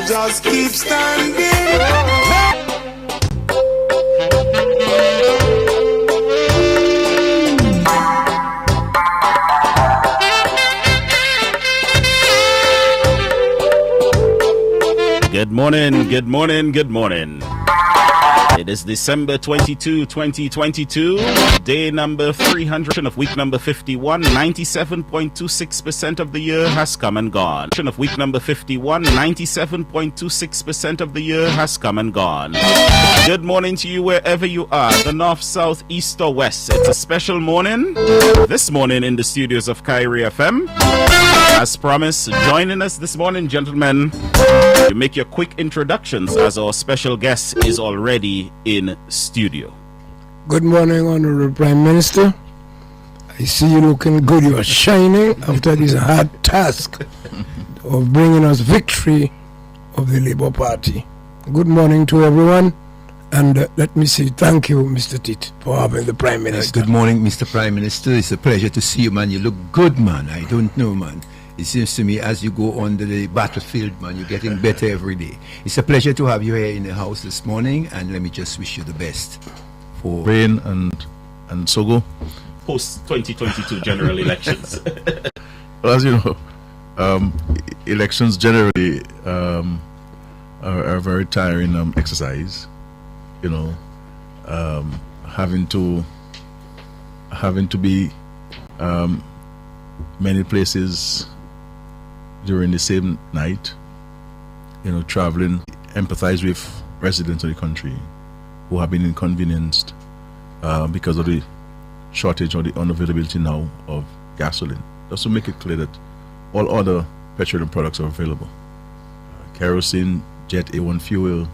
just keep standing. Good morning, good morning, good morning. It is December 22, 2022, day number 300 of week number 51. 97.26% of the year has come and gone. Of week number 51, 97.26% of the year has come and gone. Good morning to you wherever you are, the north, south, east or west. It's a special morning. This morning in the studios of Kyrie FM. As promised, joining us this morning, gentlemen, to make your quick introductions as our special guest is already in studio. Good morning, Honorable Prime Minister. I see you looking good. You are shining after this hard task of bringing us victory of the Labour Party. Good morning to everyone. And let me say thank you, Mr. Tit, for having the Prime Minister. Good morning, Mr. Prime Minister. It's a pleasure to see you, man. You look good, man. I don't know, man. It seems to me as you go on the battlefield, man, you're getting better every day. It's a pleasure to have you here in the house this morning, and let me just wish you the best for Rain and Sogo. Post-2022 general elections. Well, as you know, elections generally are a very tiring exercise. You know, having to be many places during the same night, you know, traveling, empathize with residents of the country who have been inconvenienced because of the shortage or the unavailability now of gasoline. Just to make it clear that all other petroleum products are available. Kerosene, jet A1 fuel,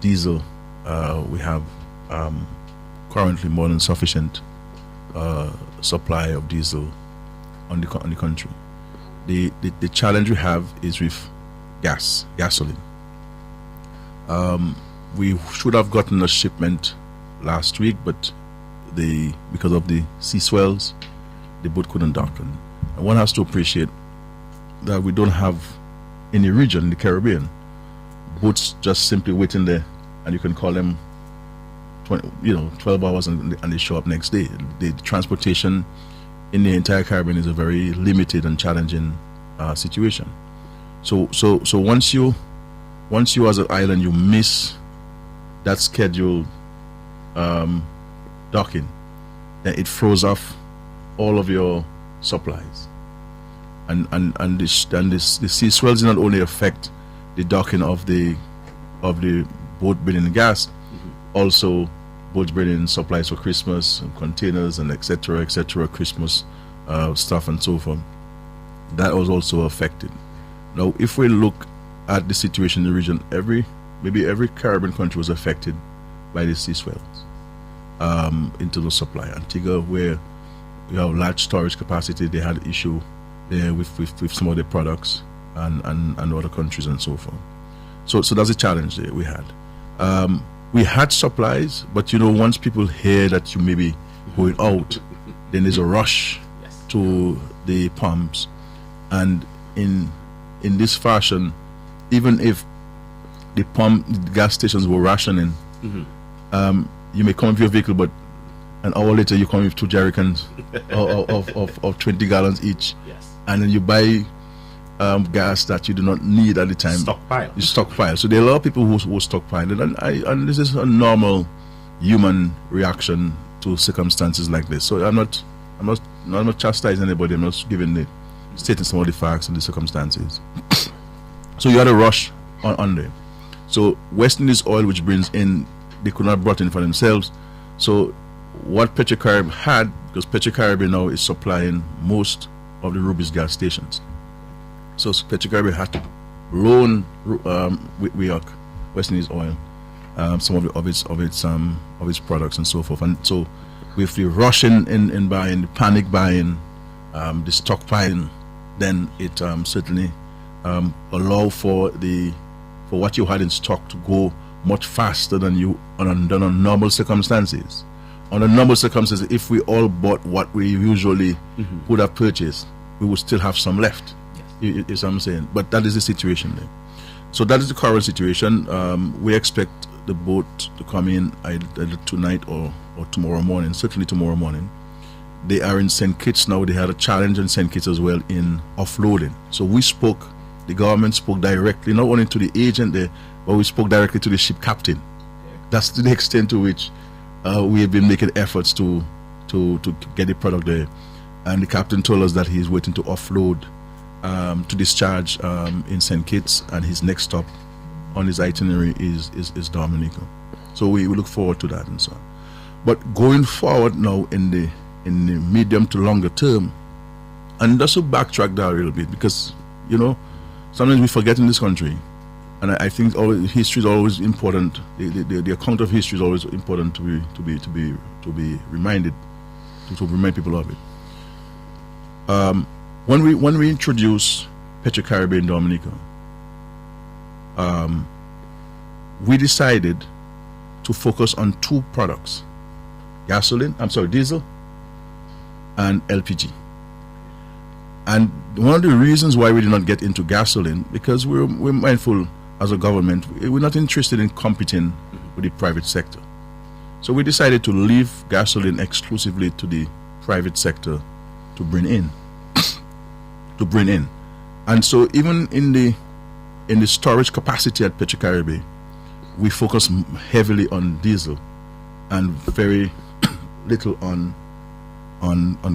diesel, we have currently more than sufficient supply of diesel on the country. The challenge we have is with gasoline. We should have gotten a shipment last week, but because of the sea swells, the boat couldn't dock. And one has to appreciate that we don't have any region in the Caribbean boats just simply waiting there, and you can call them 12 hours and they show up next day. The transportation in the entire Caribbean is a very limited and challenging situation. So once you as an island you miss that scheduled docking, then it throws off all of your supplies. And the sea swells not only affect the docking of the boat bringing gas, also boats bringing supplies for Christmas and containers and etc., Christmas stuff and so forth. That was also affected. Now, if we look at the situation in the region, maybe every Caribbean country was affected by the sea swells into the supply. Antigua, where you have large storage capacity, they had an issue there with some of the products and other countries and so forth. So that's a challenge there we had. We had supplies, but once people hear that you may be going out, then there's a rush to the pumps, and in this fashion, even if the gas stations were rationing, you may come with your vehicle, but an hour later you come with 2 jerrycans of 20 gallons each, and then you buy gas that you do not need at the time. You stockpile. So there are a lot of people who stockpile, and this is a normal human reaction to circumstances like this. So I'm not chastising anybody. I'm not stating some of the facts and the circumstances. So you had a rush on there. So West Indies Oil, which brings in, they could not brought in for themselves. So what Petrocarib had, because Petrocarib now is supplying most of the Ruby's gas stations. So Petrocarib had to loan West Indies Oil some of its products and so forth. And so with the rush in buying, the panic buying, the stockpiling, then it certainly allow for what you had in stock to go much faster than on normal circumstances. Under normal circumstances, if we all bought what we usually would have purchased, we would still have some left. Yes. Is what I'm saying. But that is the situation there. So that is the current situation. We expect the boat to come in either tonight or tomorrow morning, certainly tomorrow morning. They are in St. Kitts now. They had a challenge in St. Kitts as well in offloading. So the government spoke directly, not only to the agent there, but we spoke directly to the ship captain. That's to the extent to which we have been making efforts to get the product there. And the captain told us that he's waiting to offload to discharge in St. Kitts, and his next stop on his itinerary is Dominica. So we look forward to that and so on. But going forward now in the medium to longer term, and just to backtrack that a little bit, because sometimes we forget in this country, and I think history is always important. The account of history is always important to be reminded, to remind people of it. When we introduced Petrocaribbean Dominica, we decided to focus on two products: diesel and LPG. And one of the reasons why we did not get into gasoline, because we're mindful as a government, we're not interested in competing with the private sector. So we decided to leave gasoline exclusively to the private sector to bring in. And so even in the storage capacity at Petrocaribbean, we focus heavily on diesel and very little on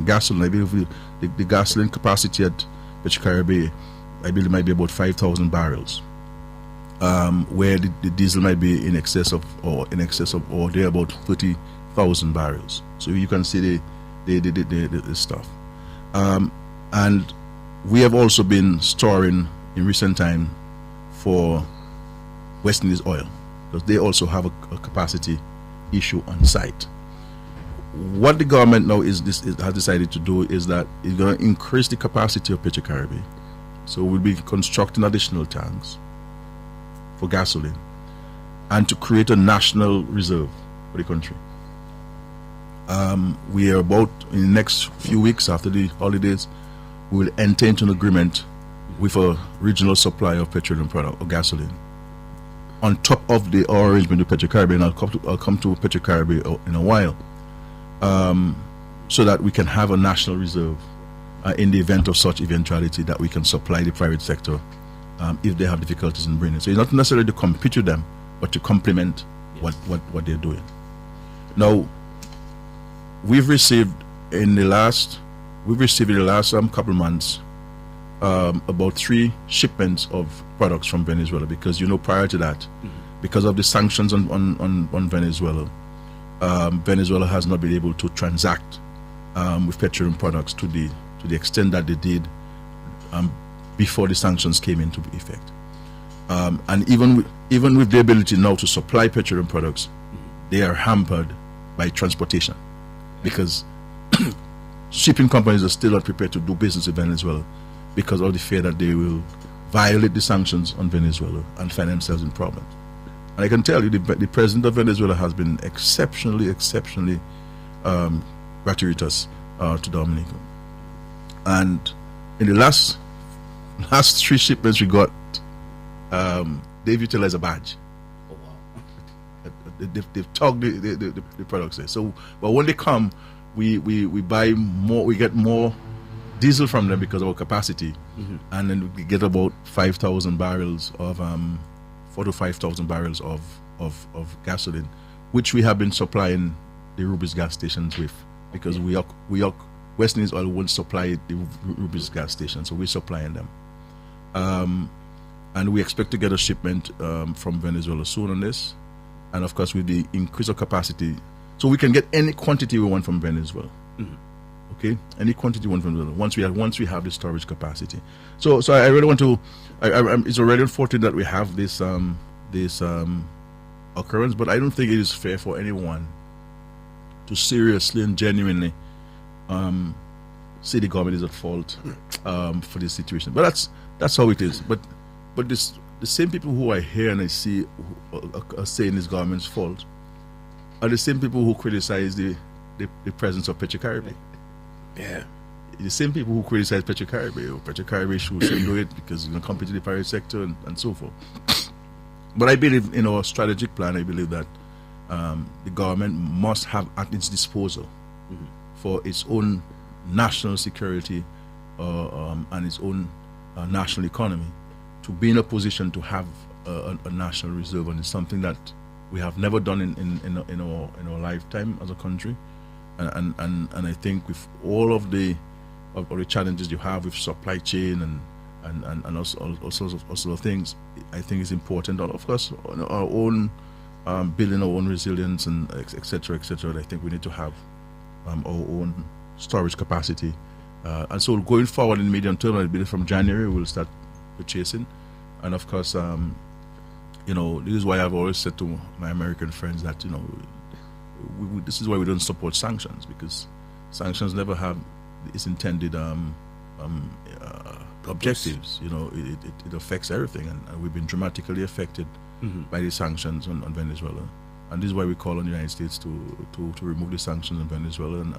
gasoline. I believe the gasoline capacity at Petrocaribbean, I believe, might be about 5,000 barrels, where the diesel might be in excess of or they're about 30,000 barrels. So you can see the stuff. And we have also been storing in recent time for West Indies Oil, because they also have a capacity issue on site. What the government now has decided to do is that it's going to increase the capacity of Petrocaribbean. So we'll be constructing additional tanks for gasoline and to create a national reserve for the country. We are about, in the next few weeks after the holidays, we will enter into an agreement with a regional supplier of petroleum product or gasoline. On top of our arrangement with Petrocaribbean, I'll come to Petrocaribbean in a while, so that we can have a national reserve in the event of such eventuality, that we can supply the private sector if they have difficulties in bringing it. So it's not necessarily to compete with them, but to complement what they're doing. Now, we've received in the last couple of months about 3 shipments of products from Venezuela, because prior to that, because of the sanctions on Venezuela, Venezuela has not been able to transact with petroleum products to the extent that they did before the sanctions came into effect. And even with the ability now to supply petroleum products, they are hampered by transportation, because shipping companies are still not prepared to do business with Venezuela because of the fear that they will violate the sanctions on Venezuela and find themselves in problems. And I can tell you, the president of Venezuela has been exceptionally gratuitous to Dominica. And in the last 3 shipments we got, they've utilized a badge. Oh, wow. They've tagged the products there. So, but when they come, we buy more. We get more diesel from them because of our capacity, and then we get about 5,000 barrels of 4,000 to 5,000 barrels of gasoline, which we have been supplying the Rubis gas stations with, because West Indies Oil won't supply the Rubis gas station, so we're supplying them. And we expect to get a shipment from Venezuela soon on this, and of course with the increase of capacity, so we can get any quantity we want from Venezuela. Okay, any quantity we want from Venezuela once we have the storage capacity. So I really want to. It's already unfortunate that we have this occurrence, but I don't think it is fair for anyone to seriously and genuinely say the government is at fault for this situation. But that's how it is. But the same people who I hear and I see are saying it's government's fault are the same people who criticize the presence of Petrocaribbean. Yeah. the same people who criticize Petro-Caribbean should do it because you know compete in the private sector and so forth. But I believe in our strategic plan. I believe that the government must have at its disposal for its own national security and its own national economy to be in a position to have a national reserve, and it's something that we have never done in our lifetime as a country. And I think with all of the challenges you have with supply chain and all sorts of things, I think it's important. And of course, our own building our own resilience and etc. I think we need to have our own storage capacity. And so going forward in the medium term, I believe from January we'll start purchasing. And of course, you know, this is why I've always said to my American friends that, you know, this is why we don't support sanctions, because sanctions never have its intended objectives. You know, it affects everything, and we've been dramatically affected by the sanctions on Venezuela. And this is why we call on the United States to remove the sanctions on Venezuela and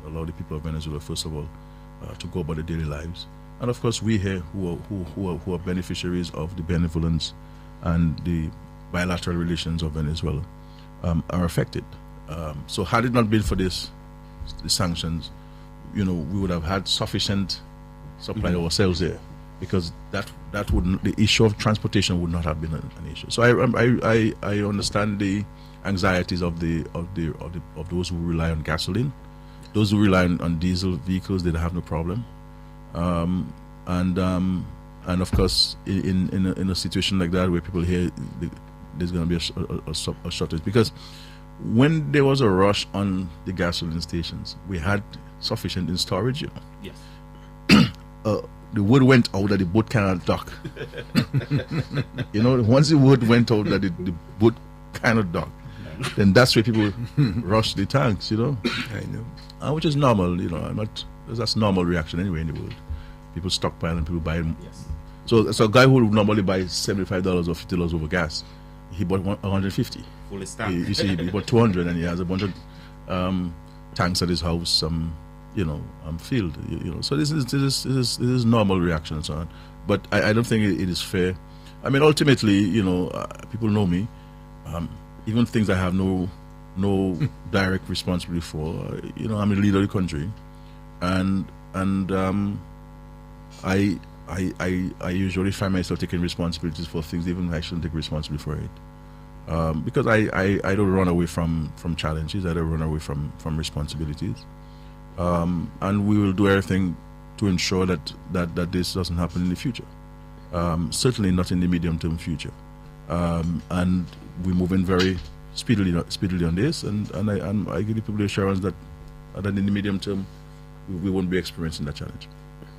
allow the people of Venezuela, first of all, to go about their daily lives. And of course, we here who are beneficiaries of the benevolence and the bilateral relations of Venezuela are affected. So had it not been for the sanctions, you know, we would have had sufficient supply ourselves here, because that wouldn't, the issue of transportation would not have been an issue. So I understand the anxieties of those who rely on gasoline. Those who rely on diesel vehicles, they have no problem. And of course, in a situation like that where people hear there's going to be a shortage, because when there was a rush on the gasoline stations, we had sufficient in storage. You know? Yes. The word went out that the boat cannot dock. You know, once the word went out that the boat cannot dock, then that's where people rush the tanks. You know, I know, which is normal. You know, that's normal reaction anywhere in the world. People stockpile and people buy them. Yes. So a guy who would normally buy $75 or $50 over gas, he bought 150. Fully stacked. You see, he bought 200, and he has a bunch of tanks at his house. Filled. You know, so this is normal reaction and so on. But I don't think it is fair. I mean, ultimately, you know, people know me. Even things I have no direct responsibility for. You know, I'm the leader of the country, and I usually find myself taking responsibilities for things even I shouldn't take responsibility for it. Because I don't run away from challenges. I don't run away from responsibilities. And we will do everything to ensure that this doesn't happen in the future. Certainly not in the medium-term future. And we're moving very speedily on this. And I give the people the assurance that in the medium term, we won't be experiencing that challenge.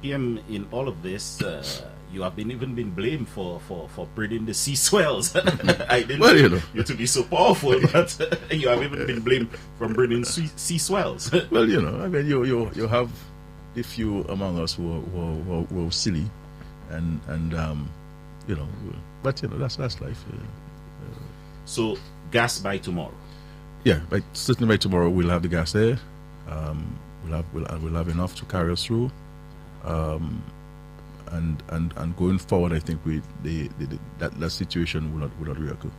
In all of this, you have been blamed for breeding the sea swells. I didn't know you to be so powerful, but you have even been blamed from breeding sea swells. Well, you know, I mean, you have the few among us who are silly, and you know, but you know, that's life. So gas by tomorrow. Yeah, certainly by tomorrow we'll have the gas there. We'll have enough to carry us through. And going forward, I think that situation will not reoccur.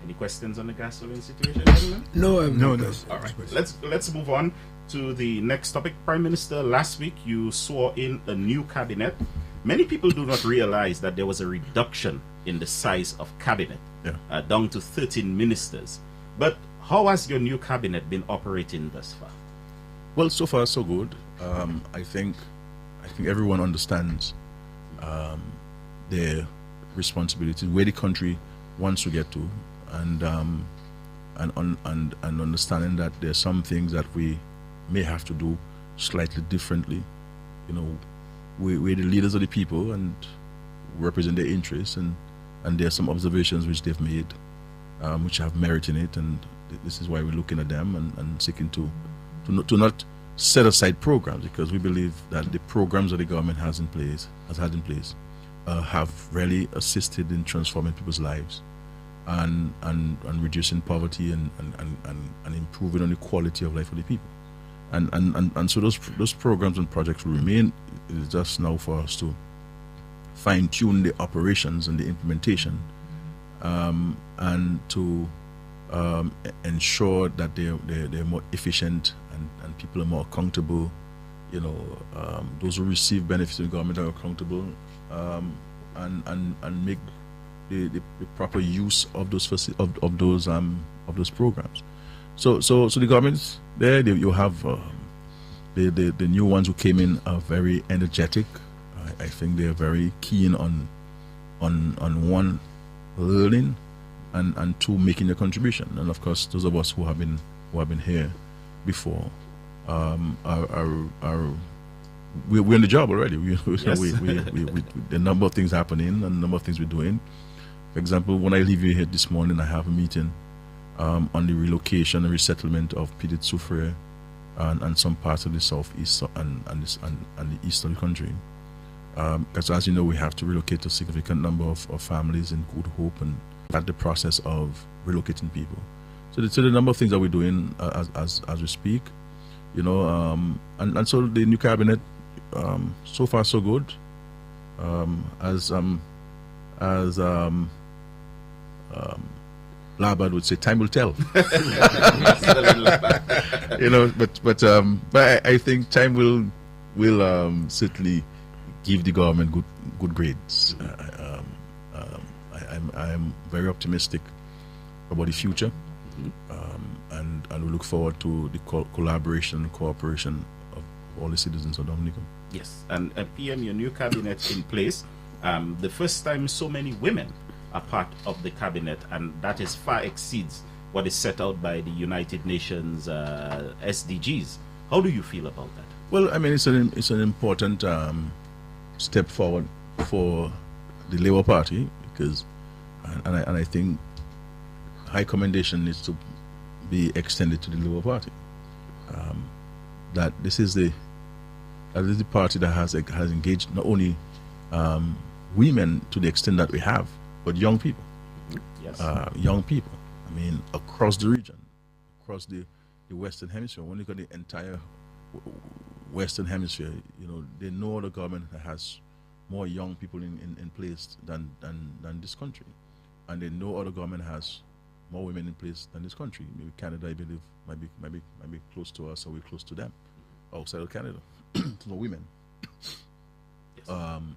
Any questions on the gasoline situation, gentlemen? No. All right, let's move on to the next topic. Prime Minister, last week you swore in a new cabinet. Many people do not realize that there was a reduction in the size of cabinet, down to 13 ministers. But how has your new cabinet been operating thus far? Well, so far so good. I think everyone understands their responsibilities, where the country wants to get to, and understanding that there are some things that we may have to do slightly differently. You know, we're the leaders of the people and represent their interests, and there are some observations which they've made, which have merit in it, and this is why we're looking at them and seeking to not set aside programs, because we believe that the programs that the government has had in place have really assisted in transforming people's lives and reducing poverty and improving on the quality of life of the people. And so those programs and projects will remain. It is just now for us to fine tune the operations and the implementation, and to ensure that they're more efficient and people are more accountable. Those who receive benefits from the government are accountable, and make the proper use of those of those programs. So the governments there, you have the new ones who came in are very energetic. I think they are very keen on one, learning, and two, making a contribution. And of course, those of us who have been here before we're in the job already. Yes. The number of things happening and the number of things we're doing. For example, when I leave you here this morning, I have a meeting on the relocation and resettlement of Petit Soufriere and some parts of the southeast and the east of the country. Because as you know, we have to relocate a significant number of families in Good Hope, and at the process of relocating people. So the number of things that we're doing as we speak, and so the new cabinet, so far so good. As Labad would say, time will tell. But I think time will certainly give the government good grades. I am very optimistic about the future, and we look forward to the collaboration and cooperation of all the citizens of Dominican. Yes, and PM, your new cabinet in place. The first time so many women are part of the cabinet, and that is far exceeds what is set out by the United Nations SDGs. How do you feel about that? Well, I mean, it's an important step forward for the Labour Party, because, and I think high commendation needs to be extended to the Labour Party. That this is the party that has engaged not only women to the extent that we have, but young people. Yes. Young people. I mean, across the region, across the Western Hemisphere. When you look at the entire Western Hemisphere, there's no other government that has more young people in place than this country, and there's no other government has more women in place than this country. Maybe Canada, I believe, might be close to us, or we're close to them outside of Canada. For women. Yes.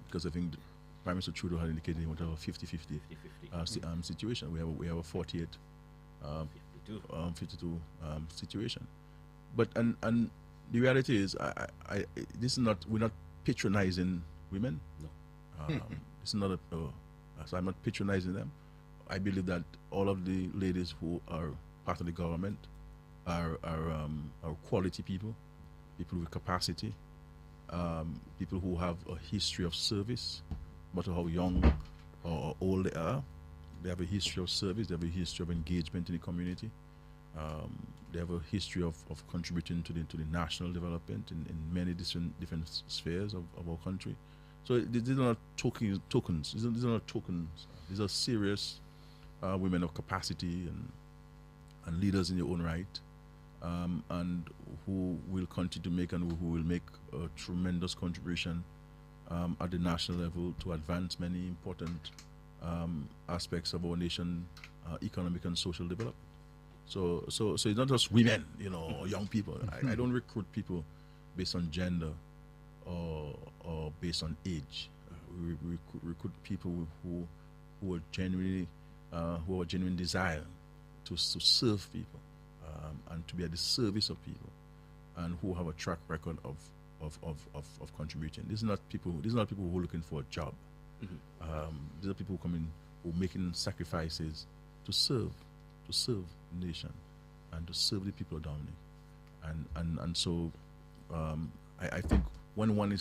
Because I think Prime Minister Trudeau had indicated he wanted a 50-50 situation. We have a 48 52 situation. But and the reality is, this is not, we're not patronizing women. No. This is not so I'm not patronizing them. I believe that all of the ladies who are part of the government are quality people with capacity, people who have a history of service, no matter how young or old they are. They have a history of service, they have a history of engagement in the community, they have a history of contributing to the national development in many different spheres of our country. So these are not tokens. These are not tokens. These are serious women of capacity and leaders in their own right, and who will continue to make and who will make a tremendous contribution at the national level to advance many important aspects of our nation, economic and social development. So it's not just women, or young people. I don't recruit people based on gender or based on age. We recruit people who are genuinely who have a genuine desire to serve people, and to be at the service of people, and who have a track record of contributing. These are not people who are looking for a job. Mm-hmm. These are people who come in, who are making sacrifices to serve the nation and to serve the people of Dominic. And so I think when one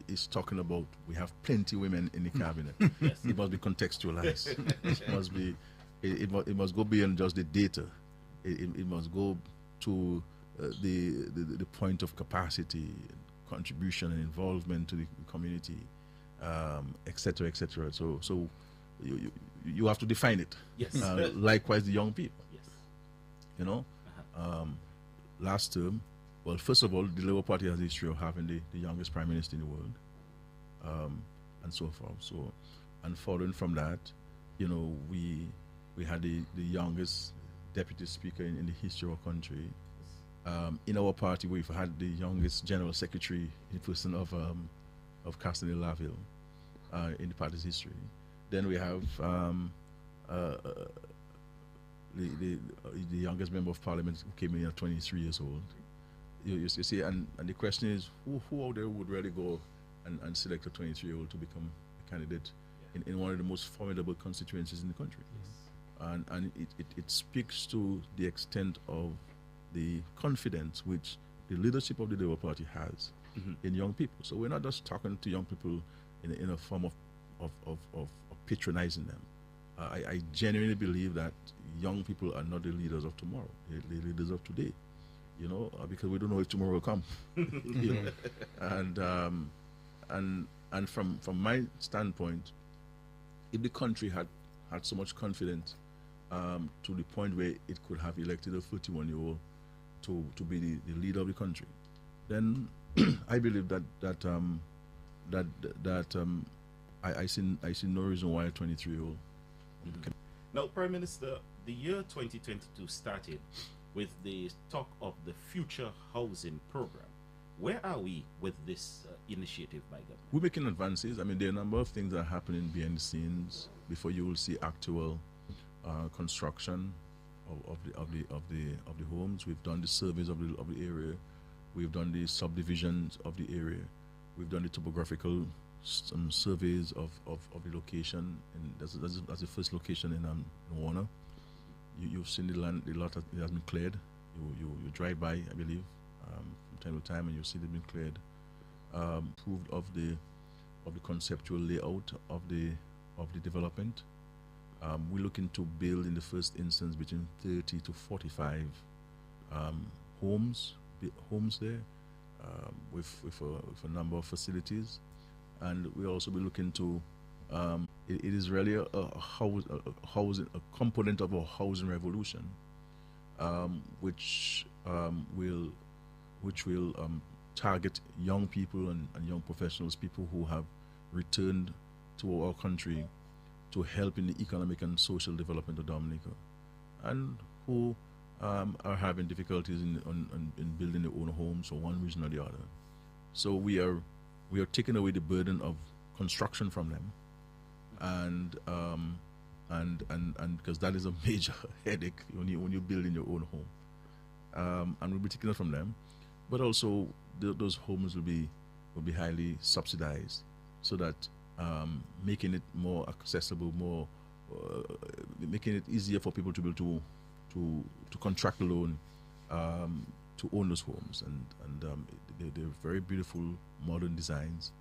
is talking about we have plenty of women in the cabinet, yes. It must be contextualized. It must go beyond just the data. It must go to the point of capacity, contribution, and involvement to the community, etc., etc. So you have to define it. Yes. Likewise, the young people. Yes. Last term, Well, first of all, the Labour Party has a history of having the youngest prime minister in the world, and so forth. So, and following from that, we had the youngest deputy speaker in the history of our country. In our party, we've had the youngest general secretary in person of Castanet Laville in the party's history. Then we have the youngest member of parliament who came in at 23 years old. You see, and the question is, who out there would really go and select a 23-year-old to become a candidate in one of the most formidable constituencies in the country? Yes. And it speaks to the extent of the confidence which the leadership of the Labour Party has in young people. So we're not just talking to young people in a form of patronizing them. I genuinely believe that young people are not the leaders of tomorrow; they're the leaders of today. Because we don't know if tomorrow will come. And from my standpoint, if the country had so much confidence to the point where it could have elected a 31-year-old to be the leader of the country, then I believe I see no reason why a 23-year-old. Now, Prime Minister, the year 2022 started with the talk of the Future Housing Program. Where are we with this initiative by government? We're making advances. I mean, there are a number of things that are happening behind the scenes before you will see actual construction of the homes. We've done the surveys of the area. We've done the subdivisions of the area. We've done the topographical surveys of the location, and that's the first location in Warner. You've seen the land, the lot that has been cleared. You drive by, I believe, from time to time, and you see they've been cleared. Approved of the conceptual layout of the development. We're looking to build in the first instance between 30 to 45 homes there, with a number of facilities, and we'll also be looking to. It is really a component of a housing revolution, which will target young people and young professionals, people who have returned to our country to help in the economic and social development of Dominica, and who are having difficulties in building their own homes for one reason or the other. So we are taking away the burden of construction from them, and because that is a major headache when you're building your own home, and we'll be taking it from them, but also those homes will be highly subsidized, so that making it more accessible, making it easier for people to be able to contract a loan to own those homes, and they're very beautiful modern designs,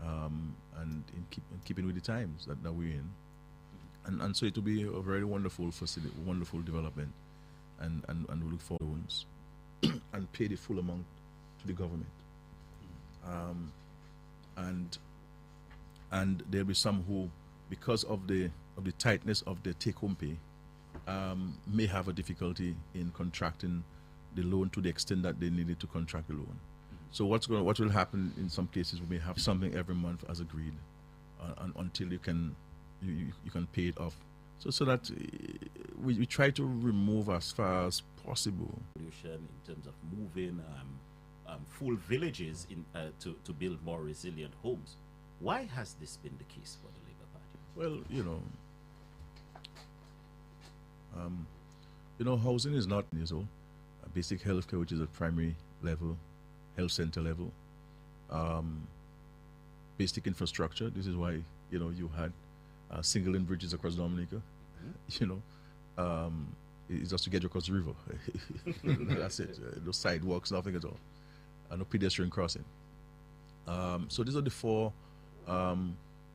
and in keeping with the times that we're in, and so it will be a very wonderful facility, wonderful development, and we look for loans and pay the full amount to the government, and there'll be some who, because of the tightness of the take-home pay, may have a difficulty in contracting the loan to the extent that they needed to contract the loan. So what will happen in some cases, we may have something every month as agreed, until you can pay it off. So that we try to remove as far as possible. In terms of moving full villages to build more resilient homes. Why has this been the case for the Labour Party? Well, housing is not basic healthcare, which is at primary level, health center level, basic infrastructure. This is why you had single lane bridges across Dominica. It's just to get you across the river. That's it. No sidewalks, nothing at all, no pedestrian crossing. So these are the four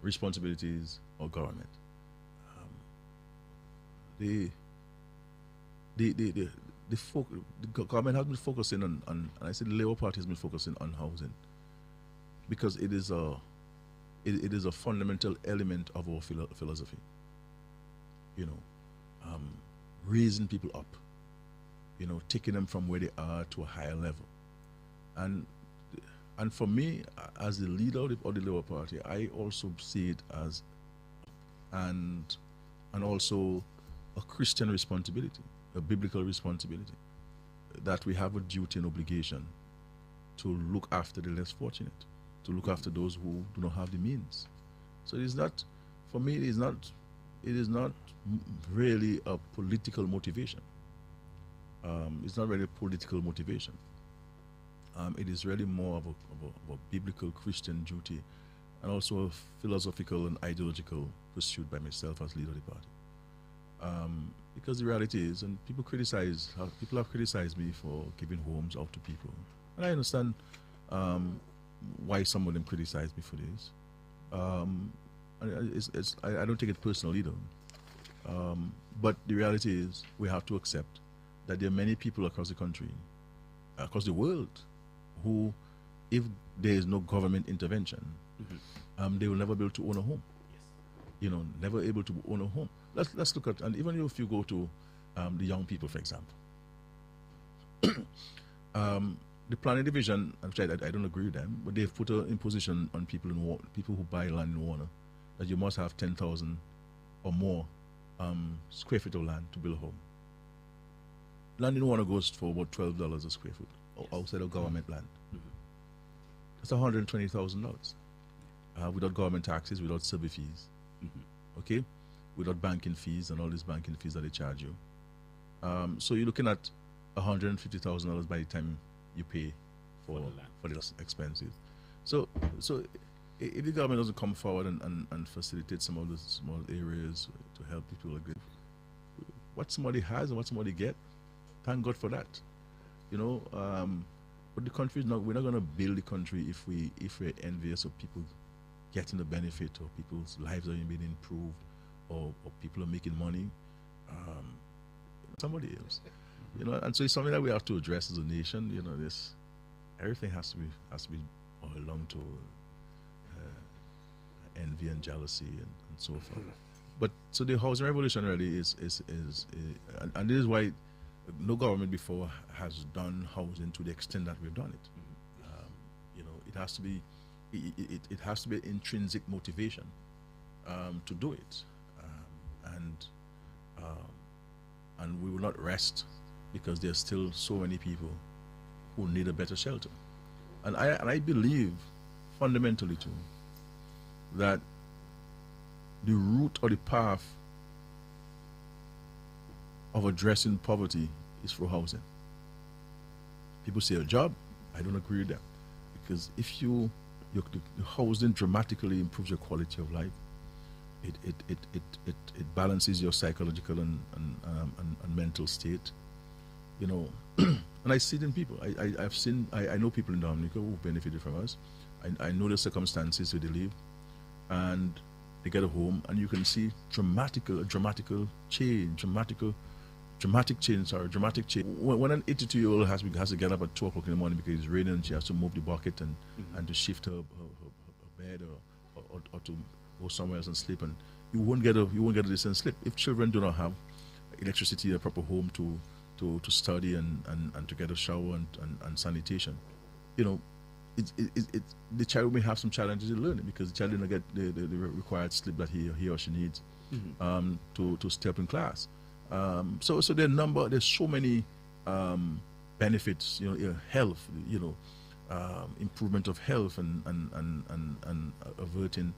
responsibilities of government. The government has been focusing on, and I said the Labour Party has been focusing on housing, because it is a fundamental element of our philosophy. Raising people up, taking them from where they are to a higher level. and for me, as the leader of the Labour Party, I also see it as and also a Christian responsibility, a biblical responsibility, that we have a duty and obligation to look after the less fortunate, to look after those who do not have the means. So it is not, for me, it is not really a political motivation. It's not really a political motivation. It is really more of a biblical Christian duty, and also a philosophical and ideological pursuit by myself as leader of the party. Because the reality is, and people have criticized me for giving homes out to people, and I understand why some of them criticize me for this. I don't take it personally either. But the reality is, we have to accept that there are many people across the country, across the world, who, if there is no government intervention, they will never be able to own a home. Yes. Never able to own a home. Let's look at, and even if you go to the young people, for example, the planning division, which I don't agree with them, but they've put an imposition on people who buy land in Warner, that you must have 10,000 or more square feet of land to build a home. Land in Warner goes for about $12 a square foot, outside of government land. That's $120,000 without government taxes, without survey fees, okay, without banking fees and all these banking fees that they charge you. So you're looking at $150,000 by the time you pay for the expenses. So if the government doesn't come forward and facilitate some of the small areas to help people like this, what somebody has and what somebody get, thank God for that. But the country is not. We're not going to build the country if we're envious of people getting the benefit, or people's lives are being improved, or people are making money. Somebody else, and so it's something that we have to address as a nation. This everything has to be belong to envy and jealousy and so forth. But so the housing revolution really is and this is why no government before has done housing to the extent that we've done it. It has to be it has to be intrinsic motivation to do it, and we will not rest, because there's still so many people who need a better shelter, and I believe fundamentally too that the route or the path of addressing poverty is through housing. People say a job. I don't agree with that, because if the housing dramatically improves your quality of life, it balances your psychological and mental state, and I see it in people. I know people in Dominica who benefited from us. I know the circumstances where they live, and they get a home, and you can see dramatic change. When an 82-year-old has to get up at 2 o'clock in the morning because it's raining, and she has to move the bucket and to shift her bed or to go somewhere else and sleep, and you won't get a decent sleep. If children do not have electricity, a proper home to study and to get a shower and sanitation, the child may have some challenges in learning, because the child didn't get the required sleep that he or she needs to step in class. So there's so many benefits, health, improvement of health and averting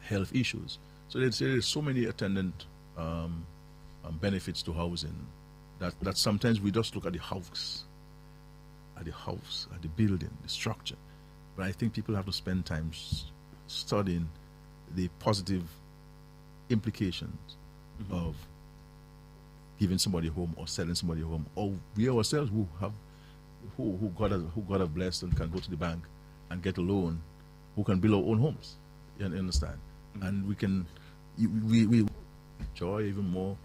health issues. So there's so many attendant benefits to housing that sometimes we just look at the house, at the building, the structure. But I think people have to spend time studying the positive implications of giving somebody a home or selling somebody a home, or we ourselves who God has blessed and can go to the bank and get a loan, who can build our own homes. You understand? And we joy even more,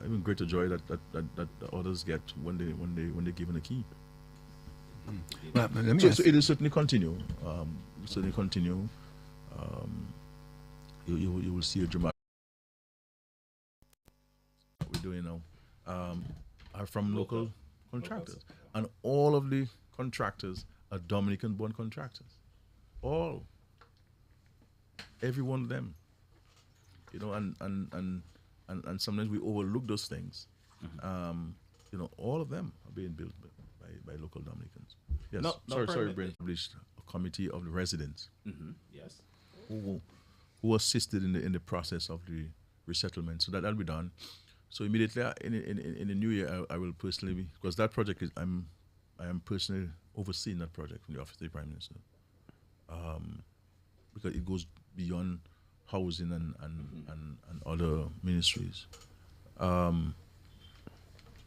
even greater joy that others get when they're given a key. Well, let me so it will certainly continue. You will see a dramatic. What we're doing now are from local contractors. And all of the contractors are Dominican-born contractors. All. Every one of them. You know, and sometimes we overlook those things. You know, all of them are being built by local Dominicans. Yes. Sorry, Brent. Established a committee of the residents. Yes. Who assisted in the process of the resettlement. So that'll be done. So immediately in the new year, I will personally because that project I am personally overseeing that project from the office of the Prime Minister. Because it goes beyond housing and other ministries. I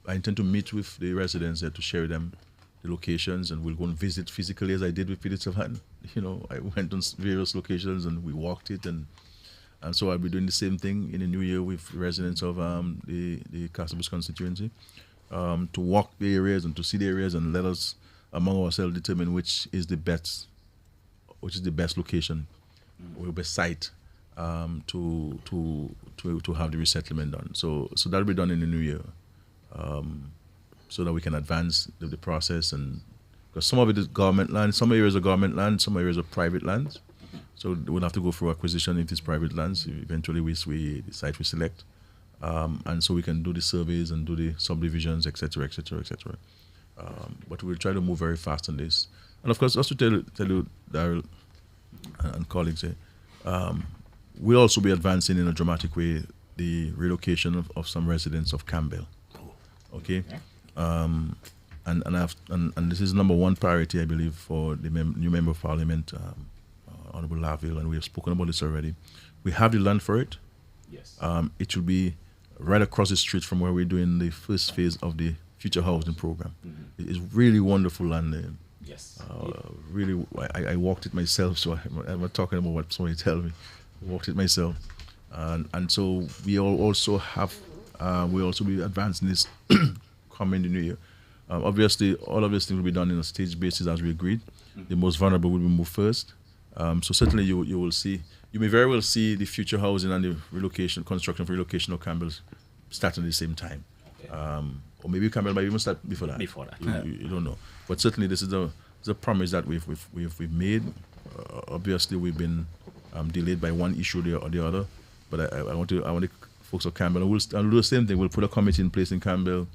intend to meet with the residents there to share them the locations, and we'll go and visit physically as I did with Peter Savan. You know, I went on various locations and we walked it, and so I'll be doing the same thing in the new year with residents of the Castlebush constituency, to walk the areas and to see the areas and let us among ourselves determine which is the best location or best site to have the resettlement done. So that'll be done in the new year, so that we can advance the process. And because some of it is government land, some areas are government land, some areas are private lands. So we'll have to go through acquisition if it's private lands. Eventually, the site we select, and so we can do the surveys and do the subdivisions, etc., etc., etc. But we'll try to move very fast on this. And of course, also to tell you, Daryl and colleagues, we'll also be advancing in a dramatic way the relocation of some residents of Campbell. Okay, and this is number one priority, I believe, for the new member of Parliament, Honourable Laville, and we have spoken about this already. We have the land for it. Yes. It should be right across the street from where we're doing the first phase of the future housing program. It is really wonderful land there. Yes. Really, I walked it myself, so I'm not talking about what somebody tell me. I walked it myself, and so we also be advancing this coming in the new year. Obviously, all of these things will be done in a stage basis as we agreed. The most vulnerable will be moved first. So certainly you may very well see the future housing and the construction for relocation of Campbell's start at the same time. Okay. Or maybe Campbell might even start before that. You don't know. But certainly this is a promise that we've made. Obviously we've been delayed by one issue or the other. But I want the folks of Campbell, and I'll do the same thing. We'll put a committee in place in Campbell,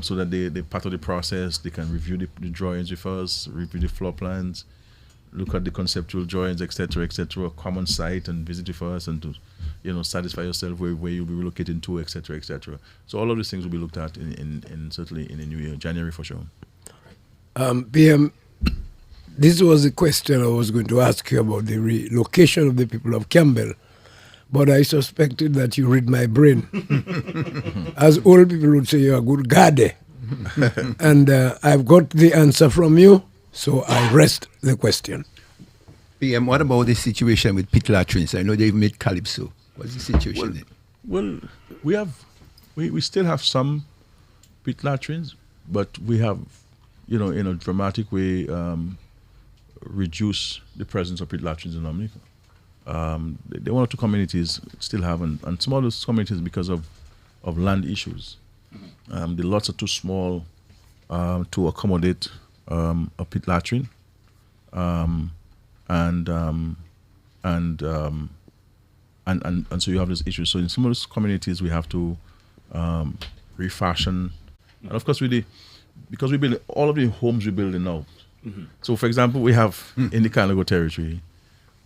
so that they're part of the process. They can review the drawings with us, review the floor plans, look at the conceptual drawings, etc., common site, and visit with us, and to satisfy yourself where you'll be relocating to, etc. So all of these things will be looked at in certainly in the new year, January for sure. PM, this was a question I was going to ask you about the relocation of the people of Campbell, but I suspected that you read my brain. As old people would say, you're a good guarde. And I've got the answer from you, so I rest the question. PM, what about the situation with pit latrines? I know they've made Calypso. What's the situation? Well, we still have some pit latrines, but we have, in a dramatic way, reduce the presence of pit latrines in Dominica. The one or two communities still have, and some of those communities because of land issues. The lots are too small to accommodate a pit latrine, and so you have this issue. So in some of those communities, we have to refashion, and of course because we build all of the homes we're building now. So for example, we have in the Carnago territory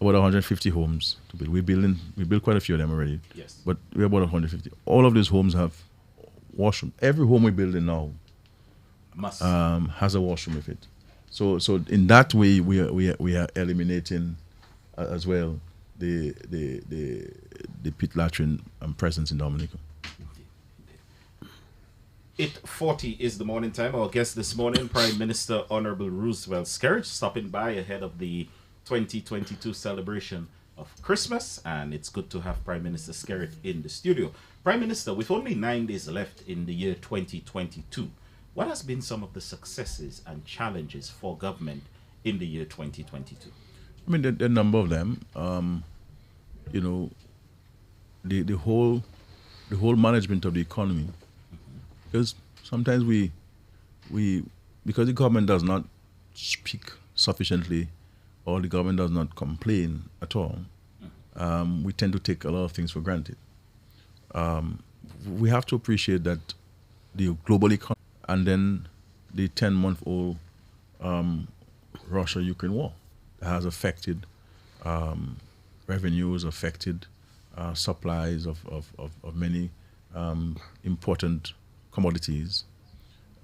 about 150 homes to build. We built quite a few of them already. Yes. But we're about 150. All of these homes have washroom. Every home we're building now has a washroom with it. So in that way we are eliminating as well the pit latrine presence in Dominica. 8:40 is the morning time. Our guest this morning, Prime Minister Honorable Roosevelt Skerrit, stopping by ahead of the 2022 celebration of Christmas, and it's good to have Prime Minister Skerrit in the studio. Prime Minister, with only 9 days left in the year 2022, what has been some of the successes and challenges for government in the year 2022? I mean, there are a number of them. The whole management of the economy, because sometimes we because the government does not speak sufficiently, or the government does not complain at all, we tend to take a lot of things for granted. We have to appreciate that the global economy, and then the 10-month-old Russia-Ukraine war has affected revenues, affected supplies of many important commodities,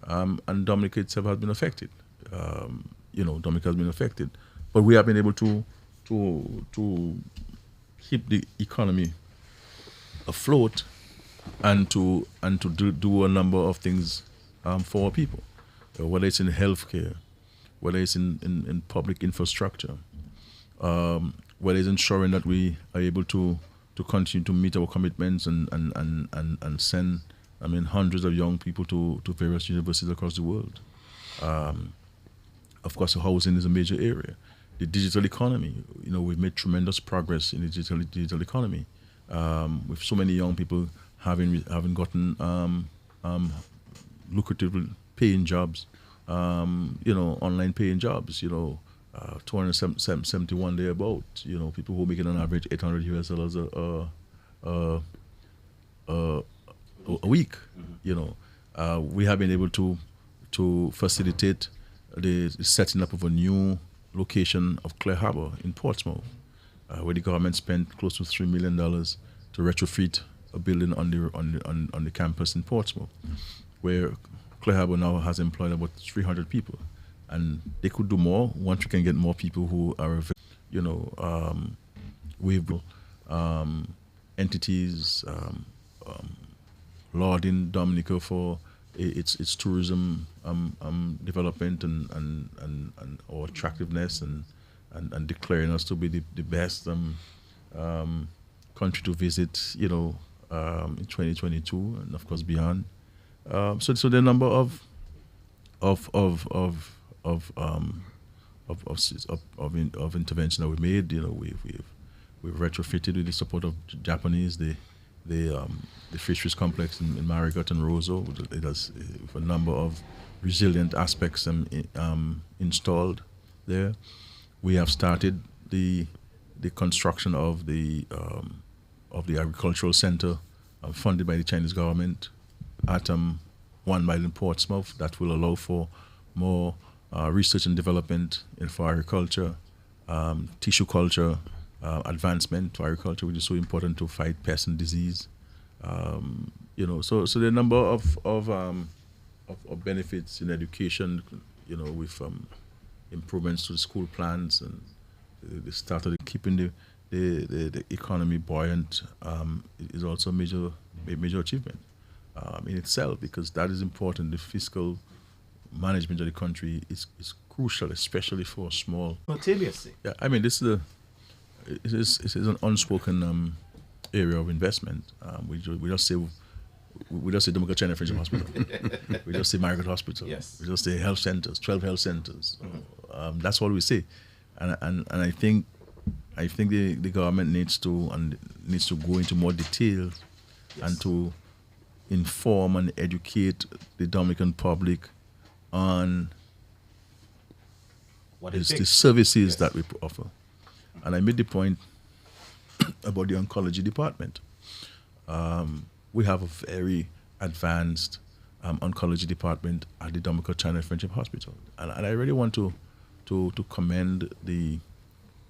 and Dominica itself has been affected. Dominica has been affected, but we have been able to keep the economy afloat and to do a number of things for our people, whether it's in healthcare, whether it's in public infrastructure, whether it's ensuring that we are able to continue to meet our commitments and send hundreds of young people to various universities across the world. Of course, housing is a major area. The digital economy, we've made tremendous progress in the digital economy, with so many young people having gotten lucrative paying jobs, online paying jobs, 271 thereabout, people who are making an average $800 a week, we have been able to facilitate the setting up of a new location of Clare Harbour in Portsmouth, where the government spent close to $3 million to retrofit a building on the campus in Portsmouth, where Clare Harbour now has employed about 300 people, and they could do more once we can get more people who are, we've entities lauding Dominica for its tourism development and or attractiveness and declaring us to be the best country to visit, in 2022 and of course beyond. So the number of intervention that we made, we've retrofitted with the support of Japanese the fisheries complex in Marigot and Roseau. It has a number of resilient aspects installed there. We have started the construction of the agricultural center funded by the Chinese government at 1 mile in Portsmouth, that will allow for more research and development for agriculture, tissue culture, advancement to agriculture, which is so important to fight pest and disease. So there are a number of benefits in education, with improvements to the school plans and the start of keeping the economy buoyant is also a major achievement in itself, because that is important. The fiscal management of the country is crucial, especially for small. Simultaneously. Yeah, this is an unspoken area of investment. We just say Dominica China Friendship Hospital. We just say Margaret Hospital. Yes. We just say health centers, 12 health centers. That's all we say, and I think the government needs to go into more detail, and to inform and educate the Dominican public on the services that we offer. And I made the point about the oncology department. We have a very advanced oncology department at the Dominica China Friendship Hospital, and I really want to commend the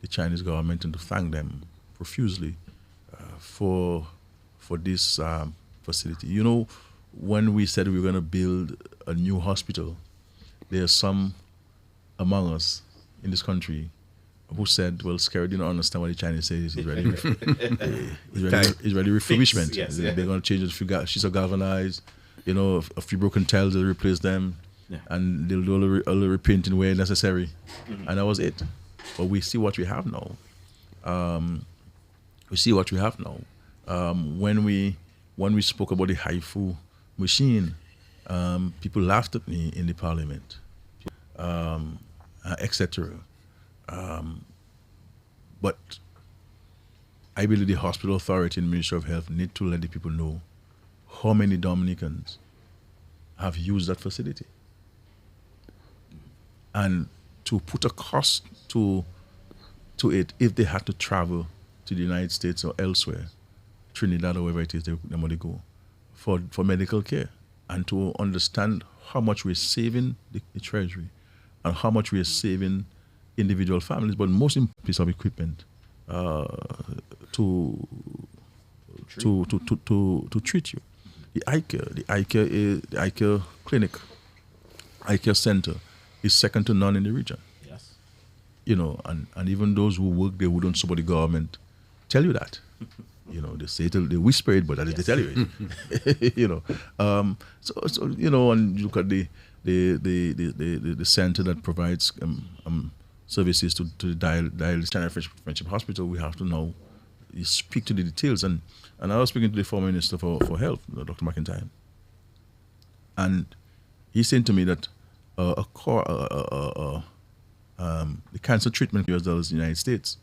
Chinese government and to thank them profusely for this facility. When we said we were going to build a new hospital, there are some among us in this country who said, "Well, Scary didn't understand what the Chinese say. It's ready, refurbishment. Yes, They're going to change it. Sheets are galvanized. A few broken tiles, they'll replace them, and they'll do a little repainting where necessary, and that was it. But we see what we have now. When we spoke about the HIFU machine, people laughed at me in the parliament, etc. But I believe the hospital authority and Ministry of Health need to let the people know how many Dominicans have used that facility. and to put a cost to it if they had to travel to the United States or elsewhere, Trinidad or wherever it is they want to go, for medical care, and to understand how much we're saving the treasury and how much we're saving individual families, but most important piece of equipment to treat you. The eye care clinic, eye care center is second to none in the region. Yes. You know, and even those who work there who don't support the government tell you that. You know, they say they whisper it, but they tell you it. You know, so you know, and you look at the center that provides services to the Dial Standard Friendship Hospital. We have to now speak to the details, and I was speaking to the former Minister for Health, Dr. McIntyre, and he's saying to me that the cancer treatment in US$ in the United States,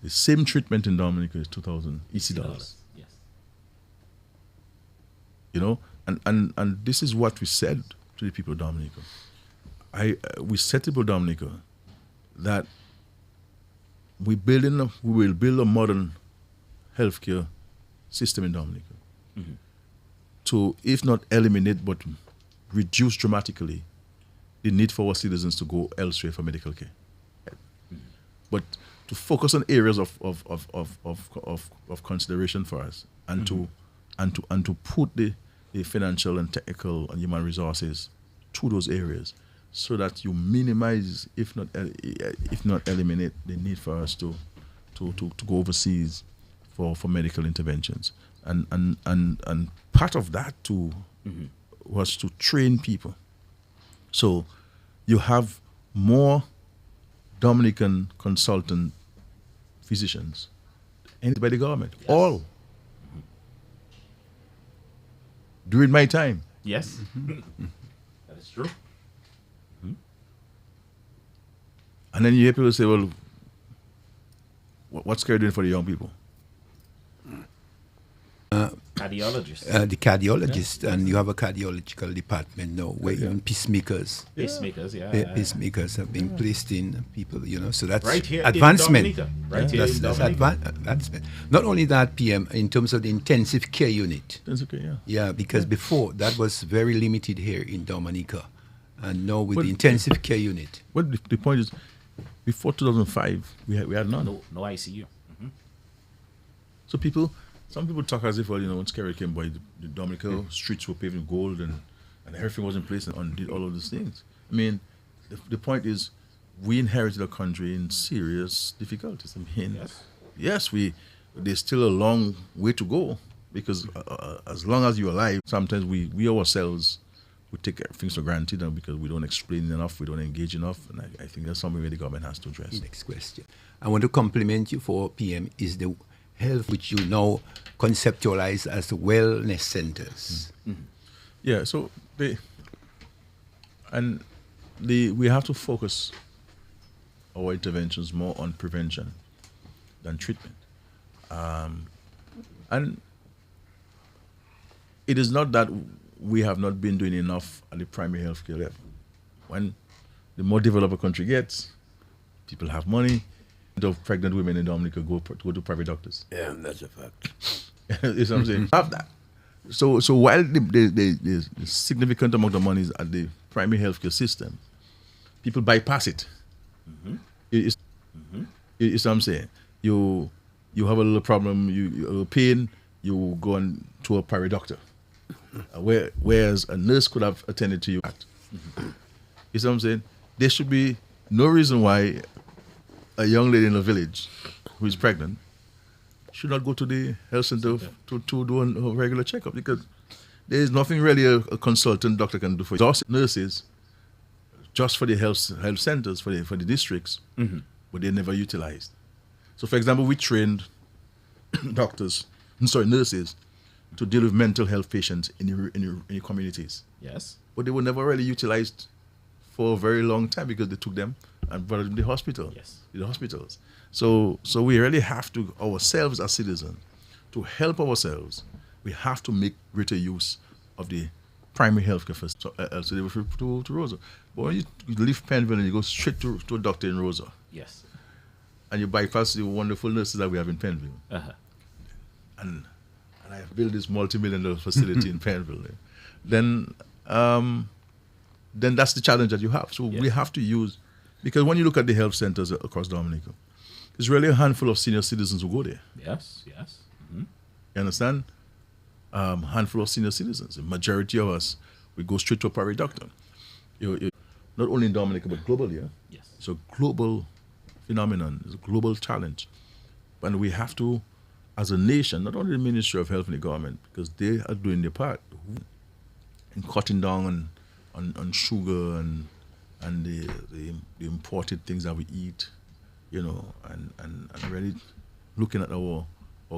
the same treatment in Dominica is 2,000 EC dollars. Yes. You know, and this is what we said to the people of Dominica. We said to people of Dominica that we will build a modern healthcare system in Dominica to, if not eliminate, but reduce dramatically the need for our citizens to go elsewhere for medical care. But to focus on areas of consideration for us, and to put the financial and technical and human resources to those areas, so that you minimize, if not eliminate, the need for us to go overseas for medical interventions. And part of that too was to train people. So you have more Dominican consultant physicians and by the government. Yes. All. During my time. Yes. That is true. And then you hear people say, well, what's care doing for the young people? Cardiologist. The cardiologist, and you have a cardiological department now where even pacemakers. Pacemakers, yeah. Pacemakers have been placed in people, you know, so that's Right here advancement. in Dominica. Right here in That's Dominica. advancement. Not only that, PM, in terms of the intensive care unit. That's okay, yeah. Yeah, because before that was very limited here in Dominica. And now with But- the intensive care unit. Well, the point is, before 2005, we had none. No ICU. So some people talk as if, well, you know, when Scary came by, the Dominica streets were paved in gold and everything was in place and did all of these things. I mean, the point is, we inherited a country in serious difficulties. I mean, yes, there's still a long way to go, because as long as you're alive, sometimes we ourselves we take things for granted, and because we don't explain enough, we don't engage enough, and I think that's something where the government has to address. Next question. I want to compliment you for PM is the health which you now conceptualize as wellness centers. Yeah, so we have to focus our interventions more on prevention than treatment. And it is not that we have not been doing enough at the primary health care level. When the more developed a country gets, people have money. The pregnant women in Dominica go to private doctors. Yeah, that's a fact. You know what I'm saying? Have that. So while the significant amount of money is at the primary healthcare system, people bypass it. It's what I'm saying. You have a little problem, you a little pain, you go on to a private doctor. Whereas a nurse could have attended to you. You see what I'm saying? There should be no reason why a young lady in a village who is pregnant should not go to the health center to do a regular checkup, because there is nothing really a consultant doctor can do for you. Just nurses, just for the health centers, for the districts, but they're never utilized. So, for example, we trained nurses to deal with mental health patients in the communities. Yes. But they were never really utilized for a very long time, because they took them and brought them to the hospital. Yes. The hospitals. So we really have to, ourselves as citizens, to help ourselves, we have to make greater use of the primary health care first. So they refer to Rosa. But when you leave Penville and you go straight to a doctor in Rosa, Yes. and you bypass the wonderful nurses that we have in Penville, Uh-huh. and I have built this multi-million-dollar facility in Penville, then that's the challenge that you have. So we have to use, because when you look at the health centers across Dominica, it's really a handful of senior citizens who go there. Yes. Yes. Mm-hmm. You understand? Handful of senior citizens. The majority of us, we go straight to a private doctor. Not only in Dominica, but globally. Yeah? Yes. It's a global phenomenon. It's a global challenge. And we have to, as a nation, not only the Ministry of Health and the government, because they are doing their part in cutting down on sugar and the imported things that we eat, and really looking at our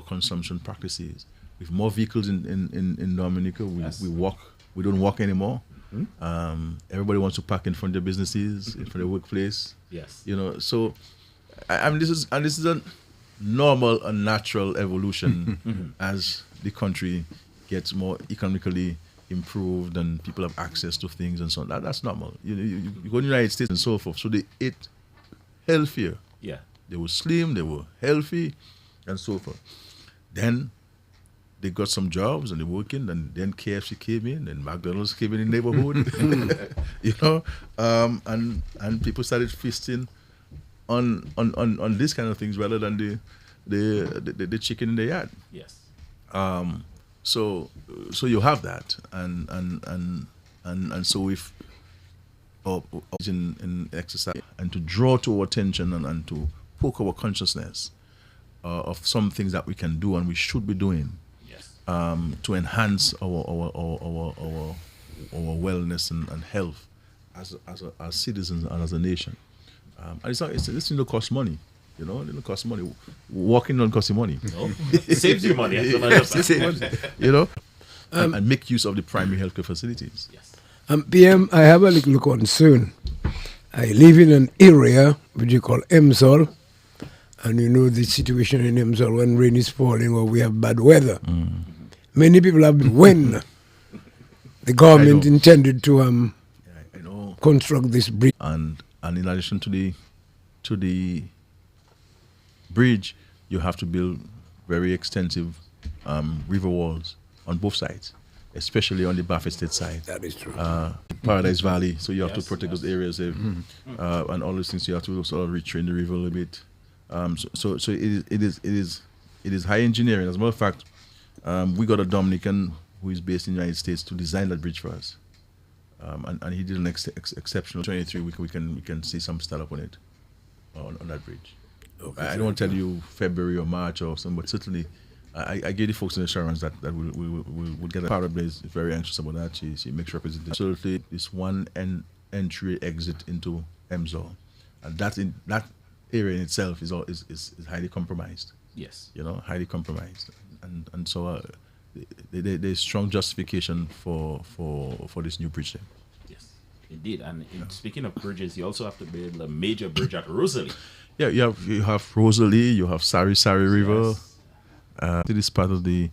consumption practices. With more vehicles in Dominica, we walk. We don't walk anymore. Mm-hmm. Everybody wants to park in front of their businesses, in front of their workplace. Yes. So I mean, this is a normal and natural evolution as the country gets more economically improved and people have access to things and so on. That's normal. You go to the United States and so forth. So they ate healthier. Yeah. They were slim, they were healthy, and so forth. Then they got some jobs and they're working, and then KFC came in, and McDonald's came in the neighborhood, and people started feasting on these kind of things rather than the chicken in the yard. Yes. So you have that, and so if in exercise and to draw to our attention and to poke our consciousness of some things that we can do and we should be doing. Yes. To enhance our wellness and health as citizens and as a nation. And this thing costs money. It don't cost money. Walking don't cost you money. No. It saves you money. Yes, it saves money. And make use of the primary healthcare facilities. Yes. PM, I have a little concern. I live in an area which you call Emsal, and you know the situation in Emsal when rain is falling or we have bad weather. Many people have been when the government intended to I know. construct this bridge. And in addition to the bridge, you have to build very extensive river walls on both sides, especially on the Baffin State side. That is true. Paradise Valley, so you have to Yes, protect yes. those areas, and all those things. You have to sort of retrain the river a little bit. So it is high engineering. As a matter of fact, we got a Dominican who is based in the United States to design that bridge for us, and he did an exceptional 23. We can see some startup on it, on that bridge. Okay, I don't want to tell you February or March or something, but certainly I gave the folks an assurance that we'll get a part of it. Is very anxious about that. She makes representation. Absolutely, this one entry exit into Emsal, and that area in itself is highly compromised. Yes. Highly compromised, and so there's strong justification for this new bridge there. Yes. Indeed. And speaking of bridges, you also have to build a major bridge at Rosalie. Yeah, you have Rosalie, you have Sari River. Yes. It is part of the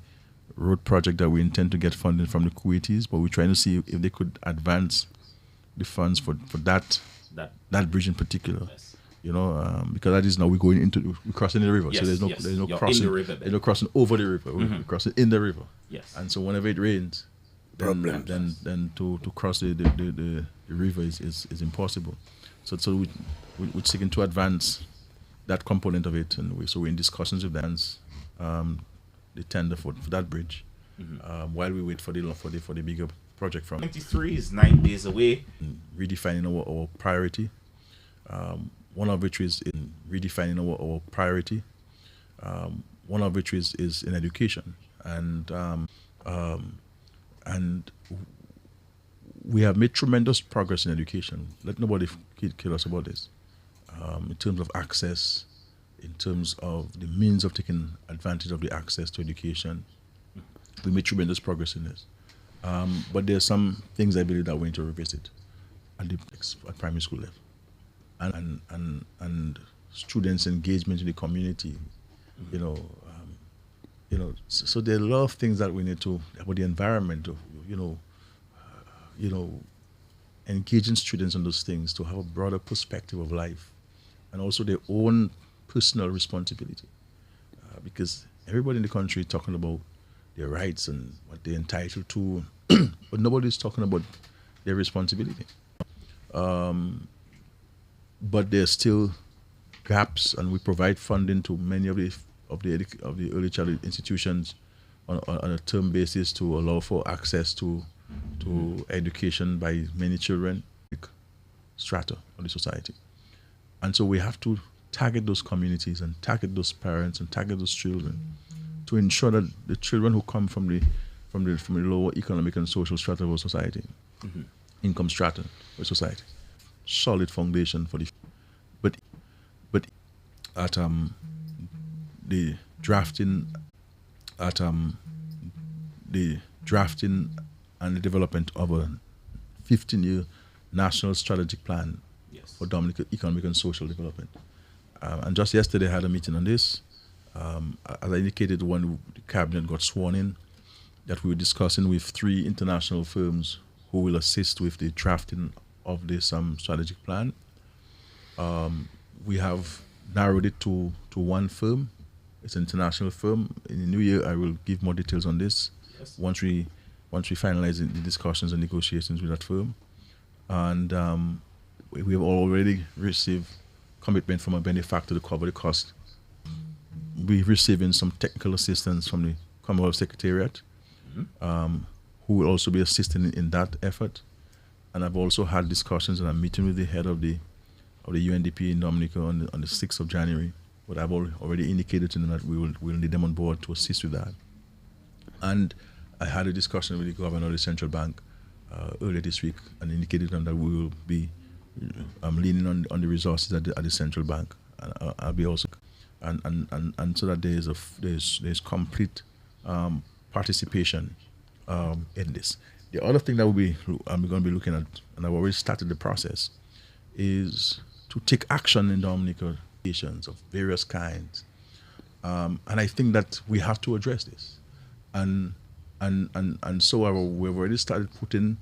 road project that we intend to get funding from the Kuwaitis, but we're trying to see if they could advance the funds for that bridge in particular. Yes. Because that is now we're crossing the river, Yes, so there's no you're crossing. in the river bed. There's no crossing over the river. We're crossing in the river. Yes. And so whenever it rains, then to cross the river is impossible. So we're seeking to advance that component of it, and we're in discussions with them. The tender for that bridge, while we wait for the bigger project from 23 is 9 days away. redefining our priority. One of which is in redefining our priority. One of which is in education, and we have made tremendous progress in education. Let nobody kill us about this. In terms of access, in terms of the means of taking advantage of the access to education, we made tremendous progress in this. But there are some things I believe that we need to revisit at primary school level. And students' engagement in the community, so there are a lot of things that we need to about the environment, engaging students on those things to have a broader perspective of life and also their own personal responsibility. Because everybody in the country is talking about their rights and what they're entitled to, but nobody's talking about their responsibility. But there's still gaps, and we provide funding to many of the early childhood institutions on a term basis to allow for access to education by many children, strata of the society. And so we have to target those communities and target those parents and target those children to ensure that the children who come from the lower economic and social strata of our society, income strata of society, solid foundation for the. But at the drafting and the development of a 15-year national strategic plan for Dominican economic and social development. And just yesterday I had a meeting on this. As I indicated when the cabinet got sworn in, that we were discussing with 3 international firms who will assist with the drafting of this strategic plan. We have narrowed it to one firm. It's an international firm. In the new year, I will give more details on this once we finalize the discussions and negotiations with that firm. And we have already received commitment from a benefactor to cover the cost. We're receiving some technical assistance from the Commonwealth Secretariat, who will also be assisting in that effort. And I've also had discussions, and I'm meeting with the head of the UNDP in Dominica on the 6th of January. But I've already indicated to them that we'll need them on board to assist with that. And I had a discussion with the governor of the central bank earlier this week, and indicated to them that we will be leaning on the resources at the central bank. And I'll be also, and so that there's complete participation in this. The other thing that I'm going to be looking at, and I've already started the process, is to take action in Dominica of various kinds, and I think that we have to address this, and so we've already started putting